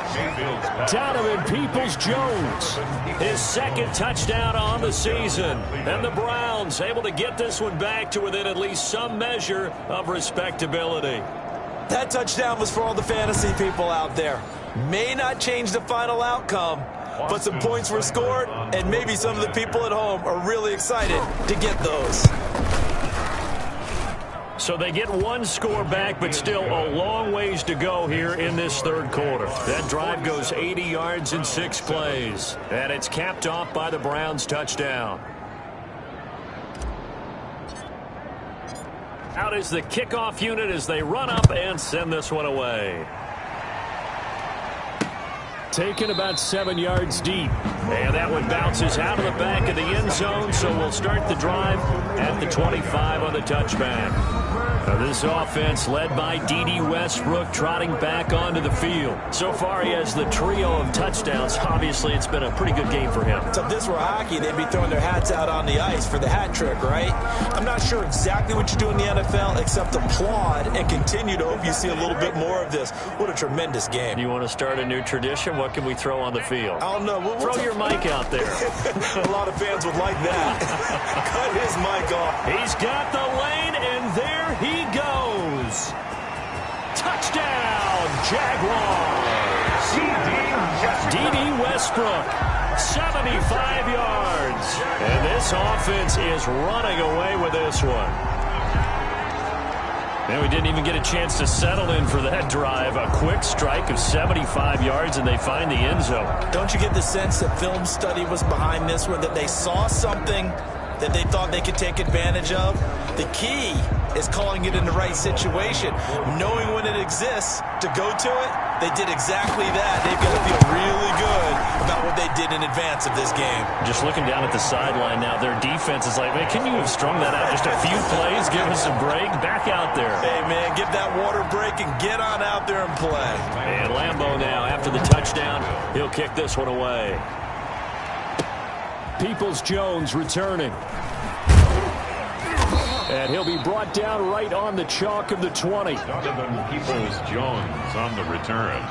Donovan Peoples-Jones, his 2nd touchdown on the season. And the Browns able to get this one back to within at least some measure of respectability. That touchdown was for all the fantasy people out there. May not change the final outcome, but some points were scored, and maybe some of the people at home are really excited to get those. So they get one score back, but still a long ways to go here in this 3rd quarter. That drive goes 80 yards in 6 plays. And it's capped off by the Browns touchdown. Out is the kickoff unit as they run up and send this one away. Taken about 7 yards deep. And that one bounces out of the back of the end zone, so we'll start the drive at the 25 on the touchback. Now this offense led by D.D. Westbrook trotting back onto the field. So far he has the trio of touchdowns. Obviously it's been a pretty good game for him. So if this were hockey, they'd be throwing their hats out on the ice for the hat trick, right? I'm not sure exactly what you do in the NFL except applaud and continue to hope you see a little bit more of this. What a tremendous game. You want to start a new tradition? What can we throw on the field? I don't know. Throw your mic out there. A lot of fans would like that. Cut his mic off. He's got the lane, and there he goes. Touchdown, Jaguars. D.D. Westbrook, 75 yards. And this offense is running away with this one. And we didn't even get a chance to settle in for that drive. A quick strike of 75 yards, and they find the end zone. Don't you get the sense that film study was behind this one, that they saw something that they thought they could take advantage of? The key is calling it in the right situation, knowing when it exists to go to it. They did exactly that. They've got to feel really good about what they did in advance of this game. Just looking down at the sideline now, their defense is like, man, can you have strung that out just a few plays? Give us a break. Back out there. Hey, man, give that water break and get on out there and play. And Lambeau now, after the touchdown, he'll kick this one away. Peoples-Jones returning. And he'll be brought down right on the chalk of the 20. Donovan Peoples-Jones on the return.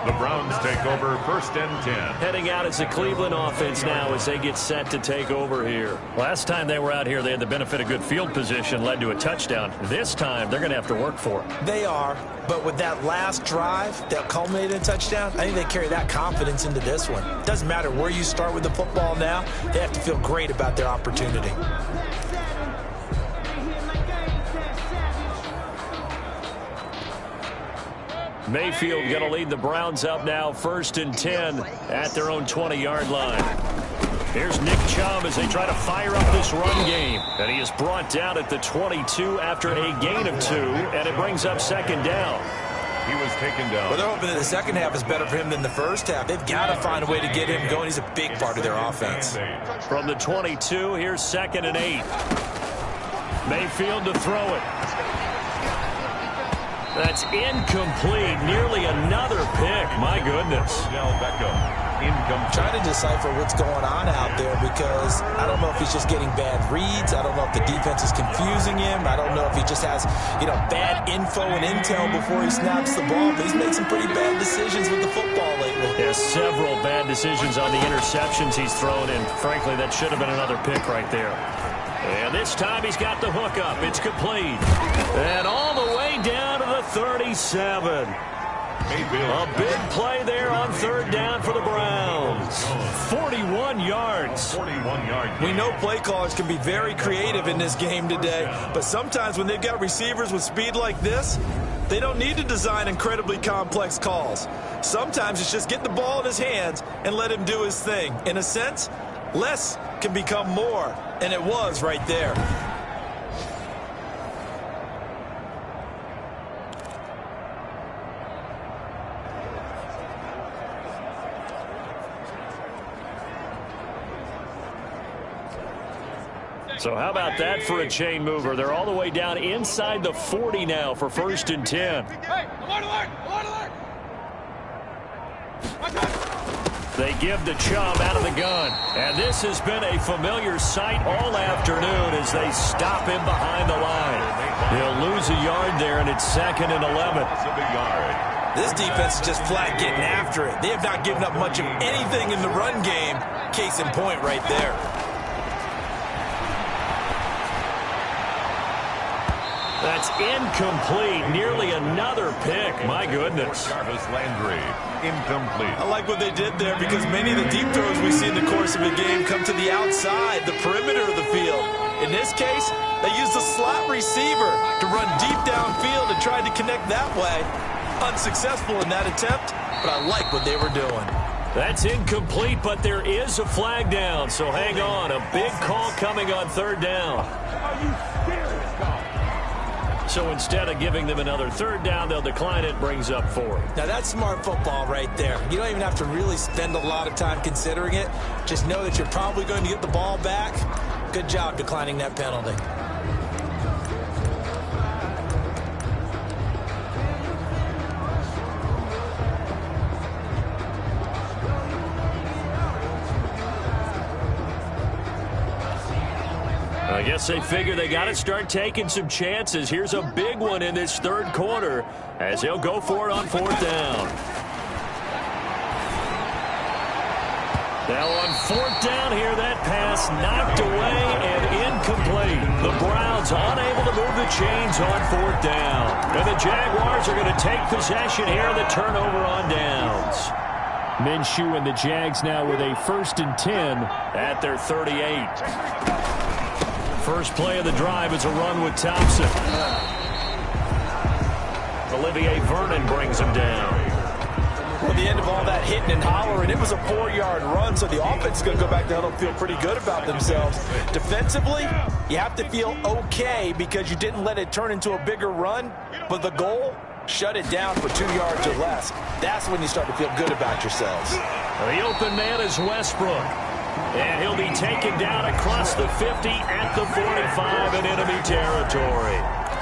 The Browns take over 1st and 10. Heading out as the Cleveland offense now as they get set to take over here. Last time they were out here, they had the benefit of good field position, led to a touchdown. This time, they're going to have to work for it. They are, but with that last drive that culminated in a touchdown, I think they carry that confidence into this one. It doesn't matter where you start with the football now. They have to feel great about their opportunity. Mayfield going to lead the Browns up now, 1st and 10 at their own 20-yard line. Here's Nick Chubb as they try to fire up this run game. And he is brought down at the 22 after a gain of 2, and it brings up 2nd down. He was taken down. Well, they're hoping that the second half is better for him than the first half. They've got to find a way to get him going. He's a big part of their offense. From the 22, here's 2nd and 8. Mayfield to throw it. That's incomplete. Nearly another pick. My goodness. Trying to decipher what's going on out there because I don't know if he's just getting bad reads. I don't know if the defense is confusing him. I don't know if he just has, bad info and intel before he snaps the ball. But he's made some pretty bad decisions with the football lately. Yeah, several bad decisions on the interceptions he's thrown, and frankly, that should have been another pick right there. And this time he's got the hook up. It's complete. And all the way down to the 37. A big play there on 3rd down for the Browns. 41 yards. We know play callers can be very creative in this game today, but sometimes when they've got receivers with speed like this, they don't need to design incredibly complex calls. Sometimes it's just get the ball in his hands and let him do his thing. In a sense, less can become more, and it was right there. So how about that for a chain mover? They're all the way down inside the 40 now for 1st and 10. Hey, alert, alert, alert, alert. They give the Chubb out of the gun. And this has been a familiar sight all afternoon as they stop him behind the line. He'll lose a yard there, and it's 2nd and 11. This defense is just flat getting after it. They have not given up much of anything in the run game. Case in point right there. That's incomplete. Nearly another pick. My goodness. Jarvis Landry, incomplete. I like what they did there because many of the deep throws we see in the course of a game come to the outside, the perimeter of the field. In this case, they used the slot receiver to run deep downfield and tried to connect that way. Unsuccessful in that attempt, but I like what they were doing. That's incomplete, but there is a flag down, so hang on. A big call coming on 3rd down. So instead of giving them another 3rd down, they'll decline it, brings up 4th. Now that's smart football right there. You don't even have to really spend a lot of time considering it. Just know that you're probably going to get the ball back. Good job declining that penalty. I guess they figure they got to start taking some chances. Here's a big one in this 3rd quarter as he'll go for it on 4th down. Now on 4th down here, that pass knocked away and incomplete. The Browns unable to move the chains on 4th down. And the Jaguars are going to take possession here in the turnover on downs. Minshew and the Jags now with a 1st and 10 at their 38. First play of the drive is a run with Thompson. Olivier Vernon brings him down. Well, the end of all that hitting and hollering, it was a 4-yard run, so the offense is going to go back down and feel pretty good about themselves. Defensively, you have to feel okay because you didn't let it turn into a bigger run, but the goal, shut it down for 2 yards or less. That's when you start to feel good about yourselves. The open man is Westbrook. And he'll be taken down across the 50 at the 45 in enemy territory.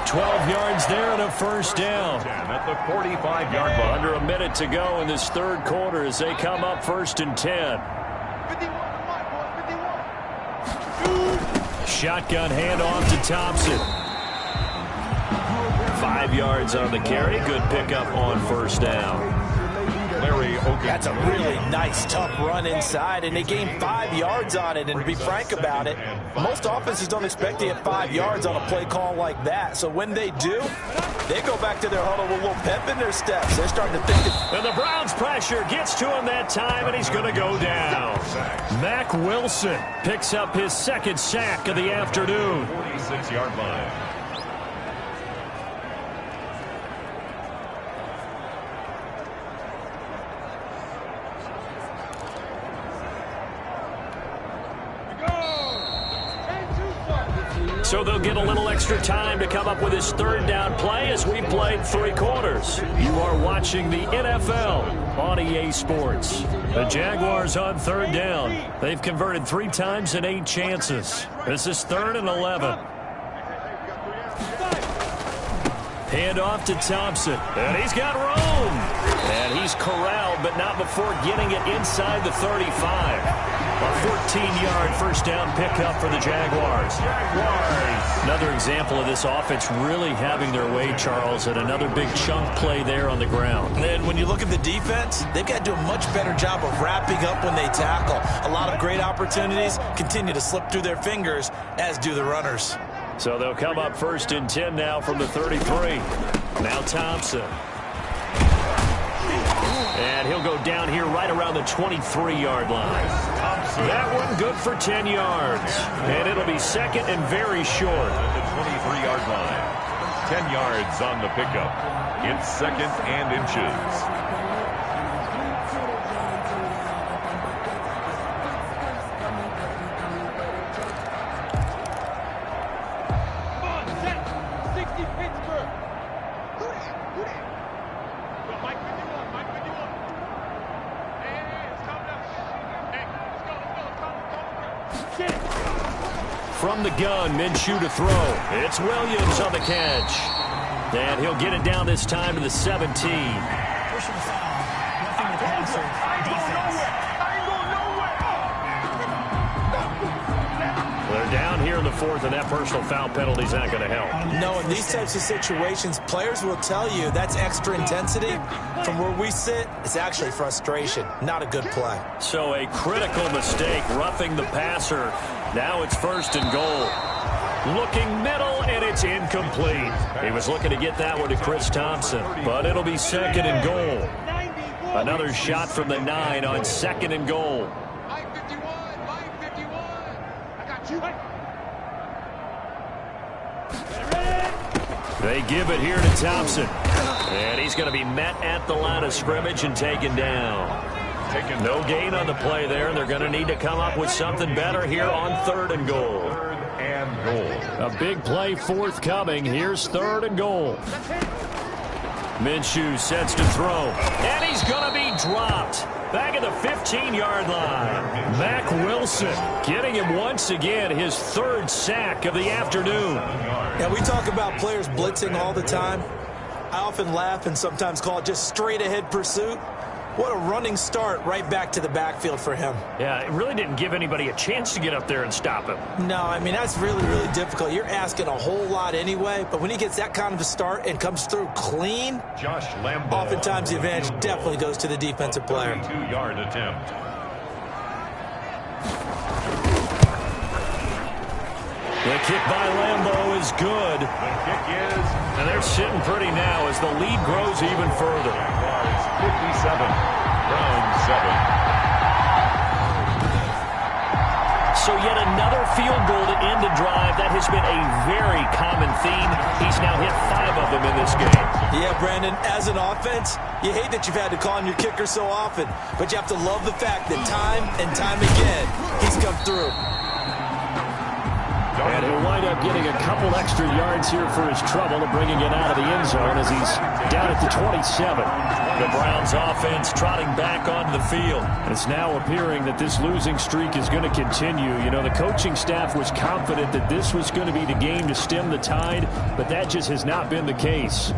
12 yards there and a 1st down. At the 45-yard line. Under a minute to go in this 3rd quarter as they come up 1st and 10. 51. Shotgun handoff to Thompson. 5 yards on the carry. Good pickup on 1st down. That's a really nice, tough run inside, and they gained 5 yards on it. And to be frank about it, most offenses don't expect to get 5 yards on a play call like that. So when they do, they go back to their huddle with a little pep in their steps. They're starting to think that. And the Browns pressure gets to him that time, and he's going to go down. Mack Wilson picks up his 2nd sack of the afternoon. 46-yard line. So they'll get a little extra time to come up with his 3rd down play as we played 3 quarters. You are watching the NFL on EA Sports. The Jaguars on 3rd down. They've converted 3 times in 8 chances. This is 3rd and 11. Hand off to Thompson. And he's got room. And he's corralled, but not before getting it inside the 35. A 14-yard 1st down pickup for the Jaguars. Another example of this offense really having their way, Charles, and another big chunk play there on the ground. And then when you look at the defense, they've got to do a much better job of wrapping up when they tackle. A lot of great opportunities continue to slip through their fingers, as do the runners. So they'll come up 1st and 10 now from the 33. Now Thompson. And he'll go down here right around the 23-yard line. That one good for 10 yards. And it'll be 2nd and very short. At the 23-yard line. 10 yards on the pickup. It's 2nd and inches. from the gun. Minshew to throw. It's Williams on the catch. And he'll get it down this time to the 17. Personal foul. Nothing to passer. Defense. They're down here in the fourth, and that personal foul penalty is not going to help. No, in these types of situations, players will tell you that's extra intensity. From where we sit, it's actually frustration. Not a good play. So a critical mistake, roughing the passer. Now it's 1st and goal. Looking middle, and it's incomplete. He was looking to get that one to Chris Thompson, but it'll be 2nd and goal. Another shot from the 9 on 2nd and goal. Mike 51, Mike 51. I got you. They give it here to Thompson. And he's going to be met at the line of scrimmage and taken down. No gain on the play there, and they're going to need to come up with something better here on 3rd and goal. A big play forthcoming. Here's 3rd and goal. Minshew sets to throw. And he's going to be dropped. Back at the 15-yard line. Mack Wilson getting him once again his 3rd sack of the afternoon. Yeah, we talk about players blitzing all the time. I often laugh and sometimes call it just straight-ahead pursuit. What a running start right back to the backfield for him. Yeah, it really didn't give anybody a chance to get up there and stop him. No, I mean, that's really, really difficult. You're asking a whole lot anyway, but when he gets that kind of a start and comes through clean, Josh Lambo. oftentimes the advantage definitely goes to the defensive player. 32-yard attempt. The kick by Lambo is good. The kick is... And they're sitting pretty now as the lead grows even further. Jaguars 57, Browns 7. So yet another field goal to end a drive. That has been a very common theme. He's now hit 5 of them in this game. Yeah, Brandon, as an offense, you hate that you've had to call on your kicker so often, but you have to love the fact that time and time again, he's come through. And he'll wind up getting a couple extra yards here for his trouble and bringing it out of the end zone as he's down at the 27. The Browns offense trotting back onto the field. It's now appearing that this losing streak is going to continue. You know, the coaching staff was confident that this was going to be the game to stem the tide, but that just has not been the case.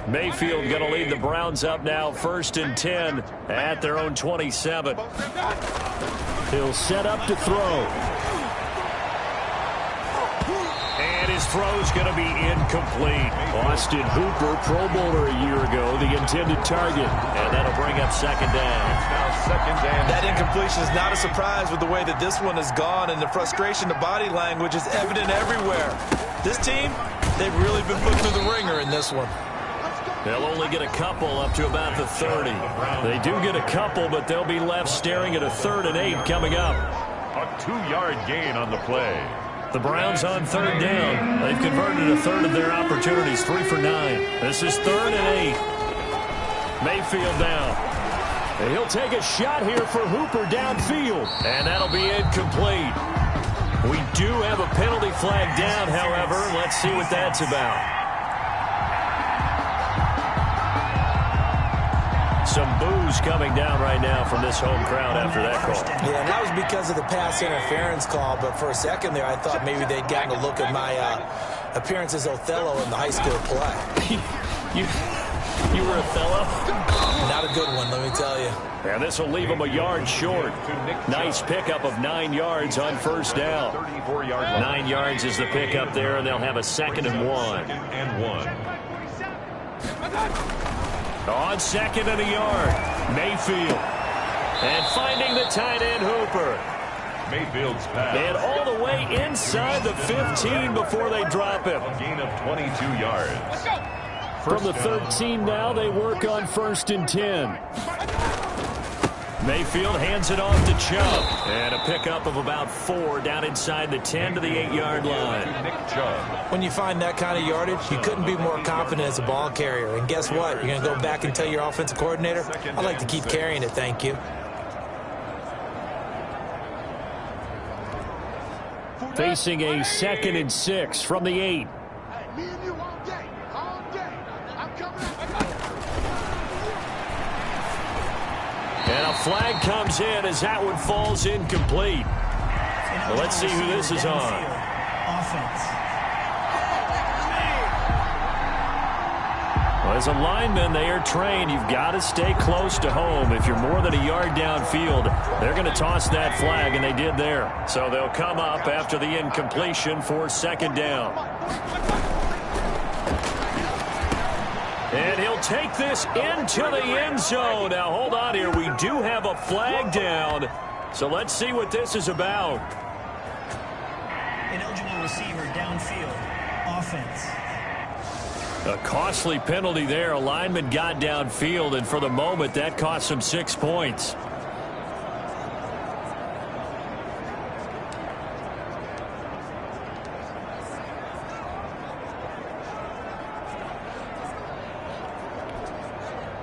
Mayfield going to lead the Browns up now, 1st and 10 at their own 27. He'll set up to throw. And his throw's going to be incomplete. Austin Hooper, Pro Bowler a year ago, the intended target. And that'll bring up 2nd down. Now 2nd and... That incompletion is not a surprise with the way that this one has gone, and the frustration, the body language is evident everywhere. This team, they've really been put through the ringer in this one. They'll only get a couple up to about the 30. They do get a couple, but they'll be left staring at a 3rd and 8 coming up. A 2-yard gain on the play. The Browns on 3rd down. They've converted a 1/3 of their opportunities, 3 for 9. This is 3rd and 8. Mayfield down. And he'll take a shot here for Hooper downfield. And that'll be incomplete. We do have a penalty flag down, however. Let's see what that's about. Some boos coming down right now from this home crowd after that call. Yeah, and that was because of the pass interference call, but for a second there I thought maybe they'd gotten a look at my appearance as Othello in the high school play. You were Othello? Not a good one, let me tell you. And this will leave them a yard short. Nice pickup of 9 yards on 1st down. 9 yards is the pickup there, and they'll have a 2nd and 1. 2nd and 1. On 2nd and a yard, Mayfield. And finding the tight end, Hooper. Mayfield's pass. And all the way inside the 15 before they drop him. A gain of 22 yards. From the 13 now, they work on 1st and 10. Mayfield hands it off to Chubb. And a pickup of about 4 down inside the 10 to the 8-yard line. Nick Chubb. When you find that kind of yardage, you couldn't be more confident as a ball carrier. And guess what? You're going to go back and tell your offensive coordinator, I'd like to keep carrying it, thank you. facing a 2nd and 6 from the 8. Hey, me and you all day. All day. I'm coming up. And a flag comes in as that one falls incomplete. Well, let's see who this is on. Offense. Well, as a lineman, they are trained. You've got to stay close to home. If you're more than a yard downfield, they're going to toss that flag, and they did there. So they'll come up after the incompletion for 2nd down. And he'll take this into the end zone. Now, hold on here. We do have a flag down. So let's see what this is about. Ineligible receiver downfield. Offense. A costly penalty there. A lineman got downfield, and for the moment, that cost him 6 points.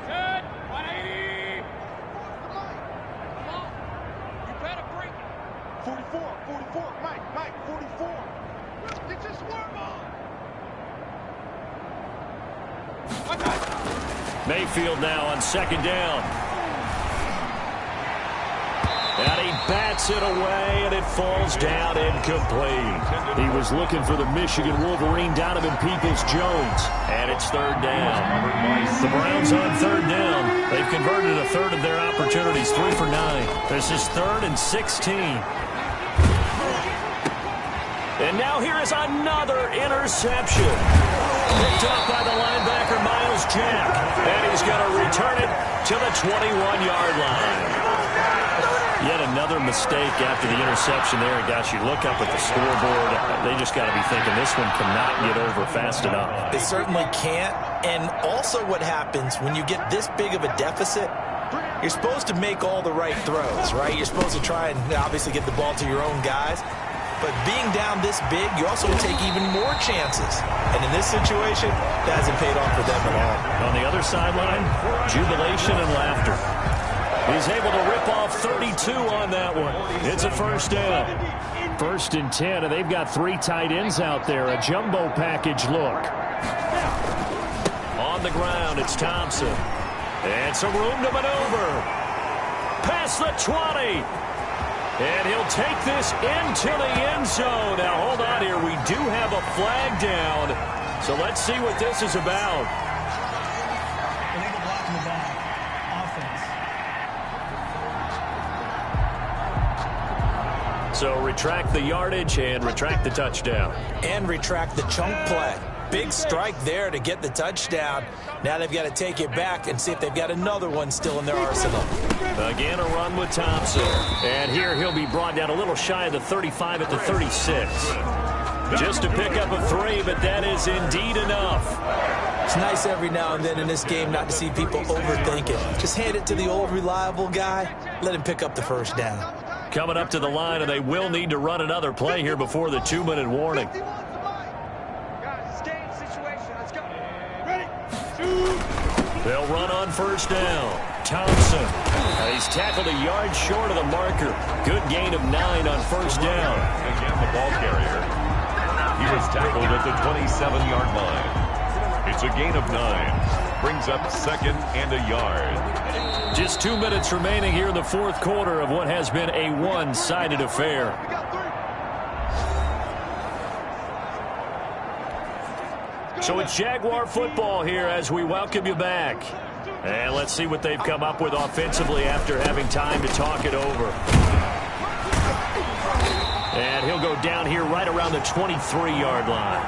Good. 180. Come on. You better bring it. 44. Mike, 44. Get your swarm on. Mayfield now on 2nd down. And he bats it away, and it falls down incomplete. He was looking for the Michigan Wolverine, Donovan Peoples-Jones. And it's 3rd down. The Browns on 3rd down. They've converted a third of their opportunities, 3 for 9. This is 3rd and 16. And now here is another interception. Picked up by the linebacker, Miles Jack. And he's going to return it to the 21-yard line. Yet another mistake after the interception there. And gosh, you look up at the scoreboard, they just got to be thinking this one cannot get over fast enough. They certainly can't. And also what happens when you get this big of a deficit, you're supposed to make all the right throws, right? You're supposed to try and obviously get the ball to your own guys. But being down this big, you also take even more chances. And in this situation, that hasn't paid off for them at all. On the other sideline, jubilation and laughter. He's able to rip off 32 on that one. It's a 1st down. 1st and 10, and they've got 3 tight ends out there. A jumbo package look. On the ground, it's Thompson. And some room to maneuver. Past the 20. And he'll take this into the end zone. Now, hold on here. We do have a flag down. So let's see what this is about. Illegal block in the back. Offense. So retract the yardage and retract the touchdown. And retract the chunk play. Big strike there to get the touchdown. Now they've got to take it back and see if they've got another one still in their arsenal. Again, a run with Thompson. And here he'll be brought down a little shy of the 35 at the 36. Just to pick up a 3, but that is indeed enough. It's nice every now and then in this game not to see people overthink it. Just hand it to the old reliable guy. Let him pick up the 1st down. Coming up to the line, and they will need to run another play here before the 2-minute warning. They'll run on 1st down. Thompson. And he's tackled a yard short of the marker. Good gain of 9 on 1st down. Again, the ball carrier. He was tackled at the 27-yard line. It's a gain of 9. Brings up 2nd and a yard. Just 2 minutes remaining here in the 4th quarter of what has been a one-sided affair. So it's Jaguar football here as we welcome you back. And let's see what they've come up with offensively after having time to talk it over. And he'll go down here right around the 23-yard line.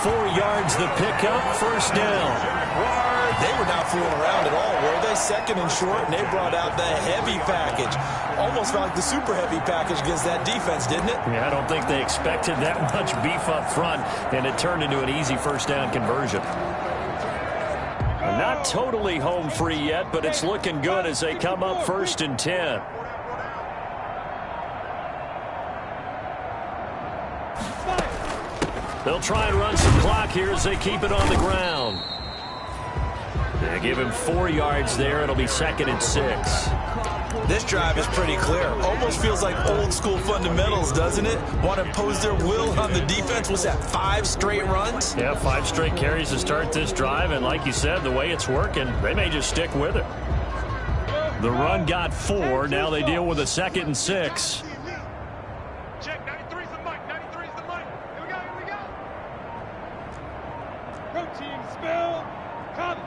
4 yards the pickup, 1st down. They were not fooling around at all, were they? 2nd and short, and they brought out the heavy package. Almost felt like the super heavy package against that defense, didn't it? Yeah, I don't think they expected that much beef up front, and it turned into an easy 1st down conversion. Not totally home free yet, but it's looking good as they come up 1st and 10. They'll try and run some clock here as they keep it on the ground. They give him 4 yards there. It'll be 2nd and 6. This drive is pretty clear. Almost feels like old school fundamentals, doesn't it? Want to impose their will on the defense. What's that, 5 straight runs? Yeah, 5 straight carries to start this drive, and like you said, the way it's working, they may just stick with it. The run got 4. Now they deal with a 2nd and 6. Check, 93's the mic, 93's the mic. Here we go, here we go. Protein spill, come.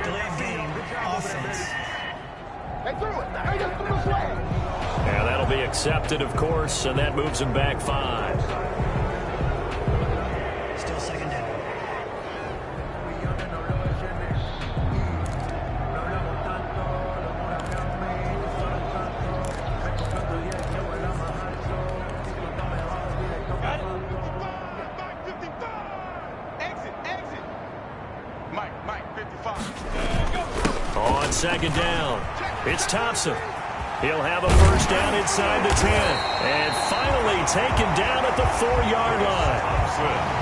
Delayed game, offense. They threw it. They just threw it away. And that'll be accepted, of course, and that moves them back 5. Still second down. Got it. 55. Exit, exit. Mike, 55. On 2nd down, it's Thompson. He'll have a first down inside the 10. And finally taken down at the 4-yard line.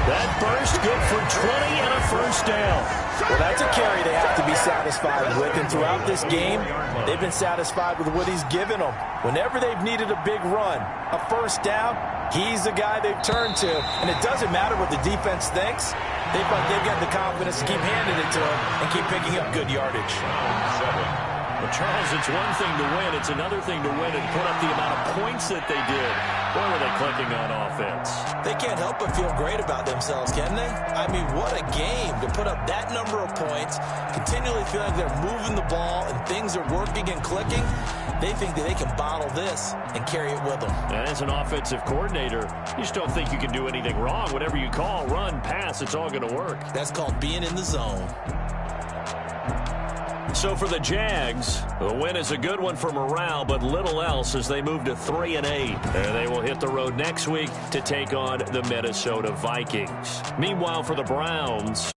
That burst good for 20 and a first down. Well, that's a carry they have to be satisfied with. And throughout this game, they've been satisfied with what he's given them. Whenever they've needed a big run, a first down, he's the guy they've turned to. And it doesn't matter what the defense thinks. They've got the confidence to keep handing it to him and keep picking up good yardage. Well, Charles, it's one thing to win. It's another thing to win and put up the amount of points that they did. Boy, were they clicking on offense. They can't help but feel great about themselves, can they? I mean, what a game to put up that number of points, continually feeling like they're moving the ball and things are working and clicking. They think that they can bottle this and carry it with them. And as an offensive coordinator, you just don't think you can do anything wrong. Whatever you call, run, pass, it's all going to work. That's called being in the zone. So for the Jags, the win is a good one for morale, but little else as they move to 3-8. And they will hit the road next week to take on the Minnesota Vikings. Meanwhile, for the Browns,